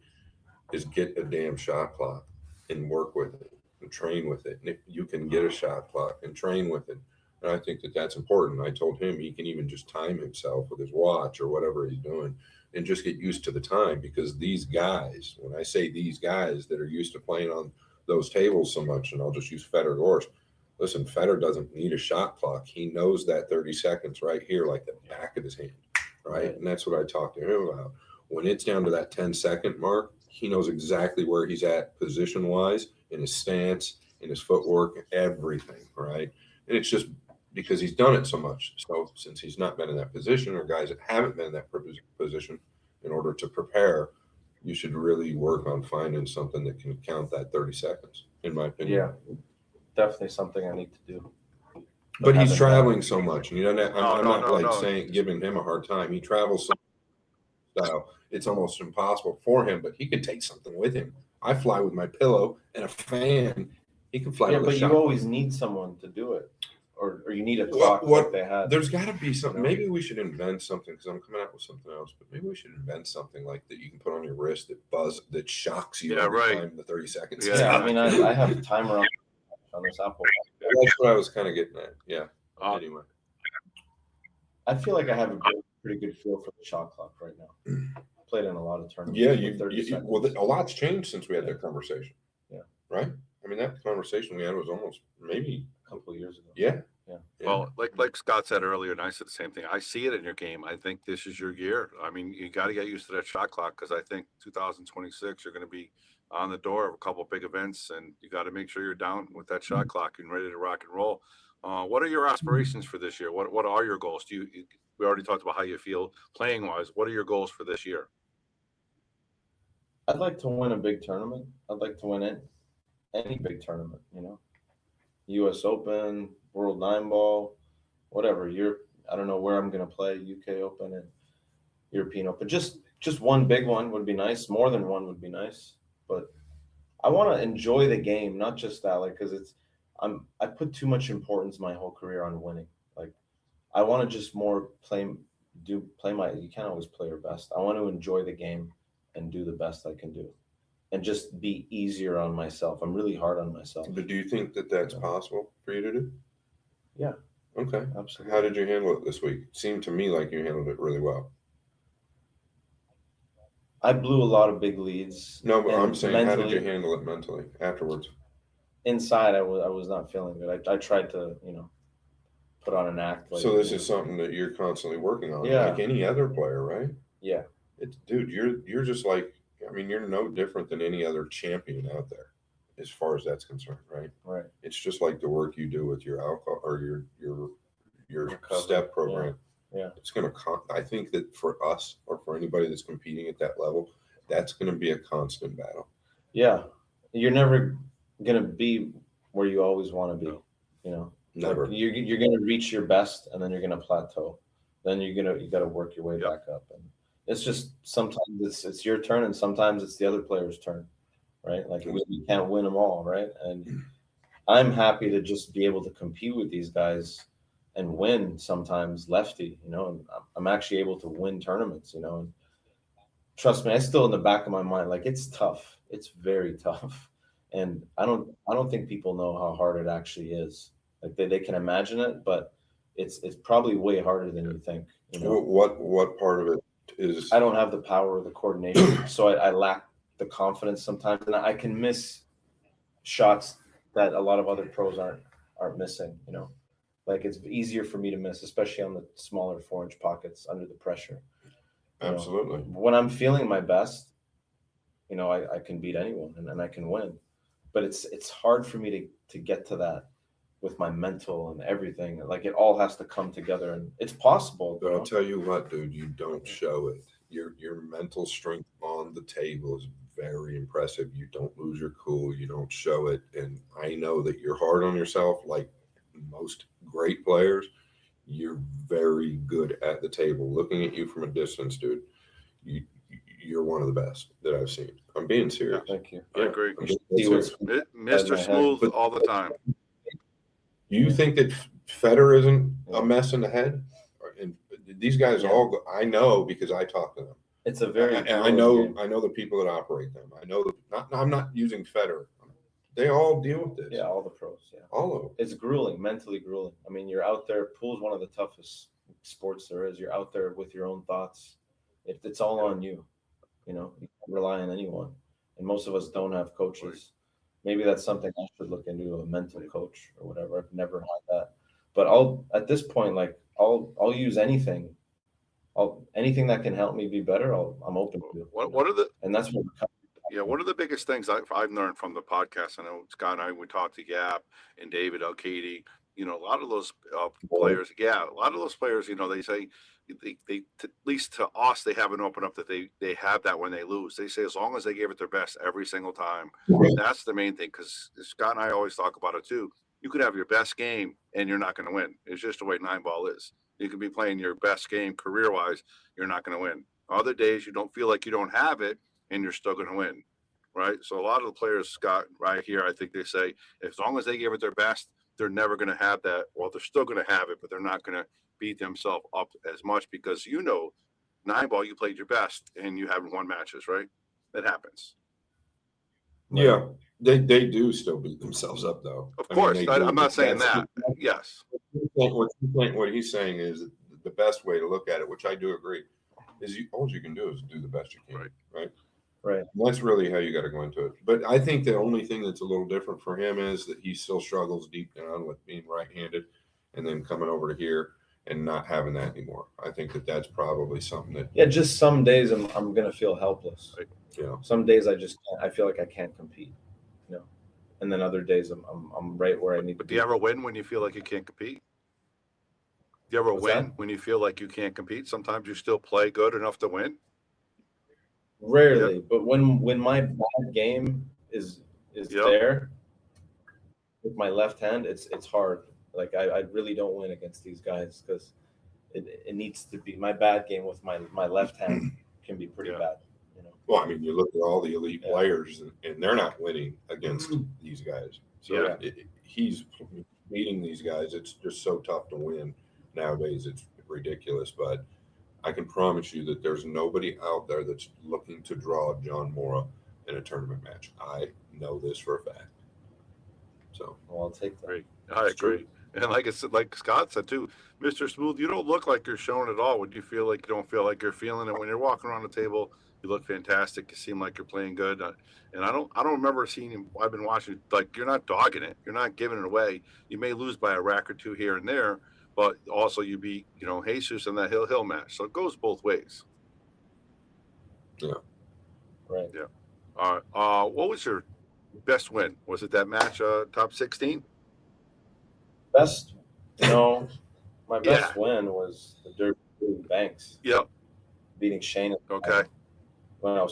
is get a damn shot clock and work with it and train with it. And if you can get a shot clock and train with it, and I think that that's important. I told him he can even just time himself with his watch or whatever he's doing and just get used to the time, because these guys, when I say these guys that are used to playing on those tables so much, and I'll just use Federer Gorst. Listen, Federer doesn't need a shot clock. He knows that 30 seconds right here, like the back of his hand, right? And that's what I talked to him about. When it's down to that 10-second mark, he knows exactly where he's at position wise, in his stance, in his footwork, everything, right? And it's just because he's done it so much. So since he's not been in that position, or guys that haven't been in that position, in order to prepare, you should really work on finding something that can count that 30 seconds, in my opinion. Yeah, definitely something I need to do. But he's haven't traveling done so much, and you know, I'm not saying giving him a hard time. He travels so style, it's almost impossible for him. But he could take something with him. I fly with my pillow and a fan. He can fly. Yeah, with a but shot you always clock. need someone to do it, or you need a clock What like they had. there's got to be something. You know? Maybe we should invent something, because I'm coming out with something else. But maybe we should invent something like that you can put on your wrist that shocks you every time the 30 seconds. Yeah, I mean, I have a timer on this Apple. That's what I was kind of getting at. Yeah. Anyway, I feel like I have a pretty good feel for the shot clock right now. Played in a lot of tournaments. Yeah, well, a lot's changed since we had that conversation. Yeah. Right. I mean, that conversation we had was almost maybe a couple of years ago. Yeah. Yeah. Well, like Scott said earlier, and I said the same thing. I see it in your game. I think this is your year. I mean, you got to get used to that shot clock, because I think 2026 you're going to be on the door of a couple of big events, and you got to make sure you're down with that shot clock and ready to rock and roll. What are your aspirations for this year? What are your goals? We already talked about how you feel playing wise. What are your goals for this year? I'd like to win a big tournament. I'd like to win any big tournament, you know, U.S. Open, World 9 Ball, whatever. I don't know where I'm going to play, UK Open and European Open. Just one big one would be nice. More than one would be nice. But I want to enjoy the game, not just that, like, because I put too much importance my whole career on winning. Like, I want to just more you can't always play your best. I want to enjoy the game and do the best I can do, and just be easier on myself. I'm really hard on myself. But do you think that that's possible for you to do? Yeah. Okay. Absolutely. How did you handle it this week? It seemed to me like you handled it really well. I blew a lot of big leads. No, but I'm saying, how did you mentally, handle it mentally afterwards? inside, I was not feeling good. I tried to, put on an act. Like, So this is something that you're constantly working on, Yeah. like any other player, right? Yeah. Dude, you're just like, I mean, you're no different than any other champion out there, as far as that's concerned, right? Right. It's just like the work you do with your alcohol or your Recovery. step program. Yeah. It's going to, I think that for us, or for anybody that's competing at that level, that's going to be a constant battle. Yeah. You're never going to be where you always want to be, Never. Like, you're going to reach your best, and then you're going to plateau. Then you got to work your way back up. And it's just, sometimes it's your turn, and sometimes it's the other player's turn, right? Like, we can't win them all, right? And I'm happy to just be able to compete with these guys and win sometimes lefty, and I'm actually able to win tournaments, and trust me, I still in the back of my mind, like, it's tough. It's very tough. And I don't think people know how hard it actually is. Like, they can imagine it, but it's probably way harder than you think. What part of it is? I don't have the power or the coordination, so I lack the confidence sometimes, and I can miss shots that a lot of other pros aren't missing. Like it's easier for me to miss, especially on the smaller 4-inch pockets under the pressure. You know, Absolutely. when I'm feeling my best, you know, I can beat anyone and I can win. But it's hard for me to get to that with my mental and everything. Like it all has to come together, and it's possible. But You I'll know? tell you what, dude, you don't show it. Your mental strength on the table is very impressive. You don't lose your cool. You don't show it. And I know that you're hard on yourself, like most great players. You're very good at the table. Looking at you from a distance, dude, you're one of the best that I've seen. I'm being serious. Thank you. I agree. I'm being See what's serious. Mr. my head. Smooth But- all the time. You think that Federer isn't a mess in the head? And these guys Yeah. all go, I know because I talk to them. It's a very. And I know the people that operate them. I know I'm not using Federer. They all deal with this. Yeah, all the pros. Yeah, All of them. it's grueling, mentally grueling. I mean, you're out there. Pool's one of the toughest sports there is. You're out there with your own thoughts. It's all on you. You know, you can't rely on anyone, and most of us don't have coaches. Maybe that's something I should look into, a mental coach or whatever. I've never had that, but at this point, like I'll use anything. Anything that can help me be better. I'm open to it. What are the And that's what. one of the biggest things I've learned from the podcast? I know Scott and I, we talked to Gap and David Alcady. You know, a lot of those players. Yeah, a lot of those players. You know, they say they at least to us, they haven't opened up that they have that when they lose. They say as long as they gave it their best every single time, that's the main thing. Because Scott and I always talk about it too. You could have your best game and you're not going to win. It's just the way 9-ball is. You could be playing your best game career-wise, you're not going to win. Other days you don't feel like you don't have it, and you're still going to win, right? So a lot of the players, Scott, right here, I think they say as long as they give it their best, they're never going to have that. Well, they're still going to have it, but they're not going to beat themselves up as much because 9-ball, you played your best and you haven't won matches, right? That happens. Yeah, they do still beat themselves up though. Of I mean, course, they do, I'm not but saying that's- that. Yes. What he's saying is the best way to look at it, which I do agree, is all you can do is do the best you can. Right. Right. And that's really how you got to go into it. But I think the only thing that's a little different for him is that he still struggles deep down with being right-handed and then coming over to here and not having that anymore. I think that's probably something that, Yeah, just some days I'm gonna feel helpless. Right. you know, Some days I feel like I can't compete, you know, and then other days I'm right where I need to But be. do you ever win when you feel like you can't compete? Do you ever What's win that? when you feel like you can't compete? Sometimes you still play good enough to win. Rarely, but when my bad game is Yep. there with my left hand, it's hard. Like I really don't win against these guys because it needs to be my bad game with my left hand can be pretty Yeah. bad. You know. well, I mean, you look at all the elite Yeah. players and they're not winning against these guys. So Yeah. he's beating these guys. It's just so tough to win nowadays. It's ridiculous. But I can promise you that there's nobody out there that's looking to draw John Morra in a tournament match. I know this for a fact. So Well, I'll take that. Great. I It's true. agree. And like I said, like Scott said too, Mr. Smooth, you don't look like you're showing at all when you feel like you don't feel like you're feeling it. When you're walking around the table, you look fantastic. You seem like you're playing good. And I don't remember seeing him. I've been watching, like you're not dogging it. You're not giving it away. You may lose by a rack or two here and there, but also you beat, Jesus in that Hill match. So it goes both ways. Right. What was your best win? Was it that match, top 16? Best, my best win was the Derby Banks. Yep. Beating Shane. Okay. When that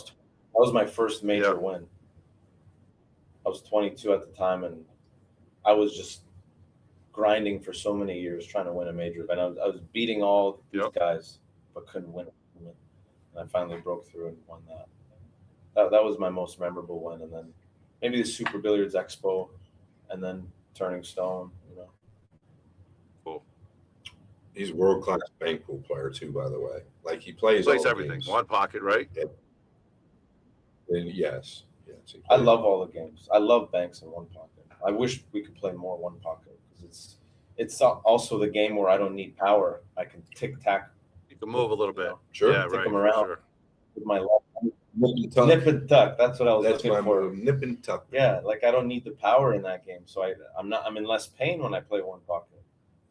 was my first major Yeah. win. I was 22 at the time, and I was just grinding for so many years trying to win a major event. I was beating all these Yep. guys, but couldn't win. And I finally broke through and won that. That was my most memorable win. And then maybe the Super Billiards Expo, and then Turning Stone. Cool. he's a world-class bank pool player too, by the way. Like he plays all the Everything. games. One pocket, right? And yes. he I plays. love all the games. I love banks in one pocket. I wish we could play more one pocket because it's also the game where I don't need power. I can tic tac. You can move a little bit. Sure. Yeah, Tick right. 'em for around. sure. With my left hand. Nip and tuck. Nip and tuck. That's what I was That's looking my for. move. Nip and tuck. Yeah, like I don't need the power in that game, so I'm in less pain when I play one pocket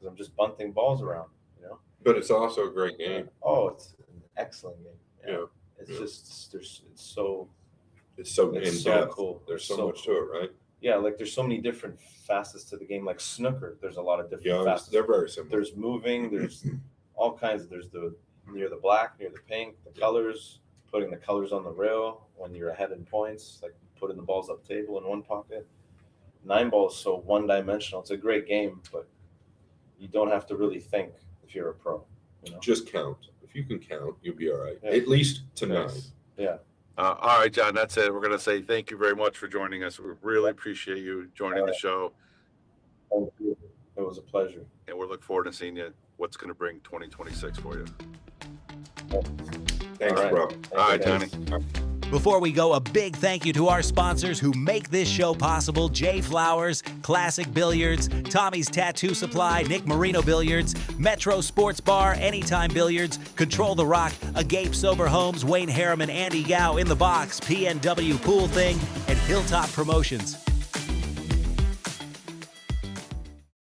because I'm just bunting balls around, you know. But it's also a great game. Oh, it's an excellent game. Yeah. It's Yeah. just it's so in depth. cool. There's It's so much cool. to it, right? Yeah, like there's so many different facets to the game. Like snooker, there's a lot of different Yeah, facets. they're very similar. There's moving, there's all kinds. There's the near the black, near the pink, the colors, putting the colors on the rail when you're ahead in points, like putting the balls up table in one pocket. 9-ball is so one-dimensional. It's a great game, but you don't have to really think if you're a pro. You know? Just count. If you can count, you'll be all right. Yeah. At least tonight. Yes. Yeah. All right, John, that's it. We're going to say thank you very much for joining us. We really appreciate you joining the show. Thank you. It was a pleasure. And we're looking forward to seeing you, what's going to bring 2026 for you. Thanks, All right. bro. All right, Johnny. Before we go, a big thank you to our sponsors who make this show possible: Jay Flowers, Classic Billiards, Tommy's Tattoo Supply, Nick Marino Billiards, Metro Sports Bar, Anytime Billiards, Control the Rock, Agape Sober Homes, Wayne Harriman, Andy Gow, In the Box, PNW Pool Thing, and Hilltop Promotions.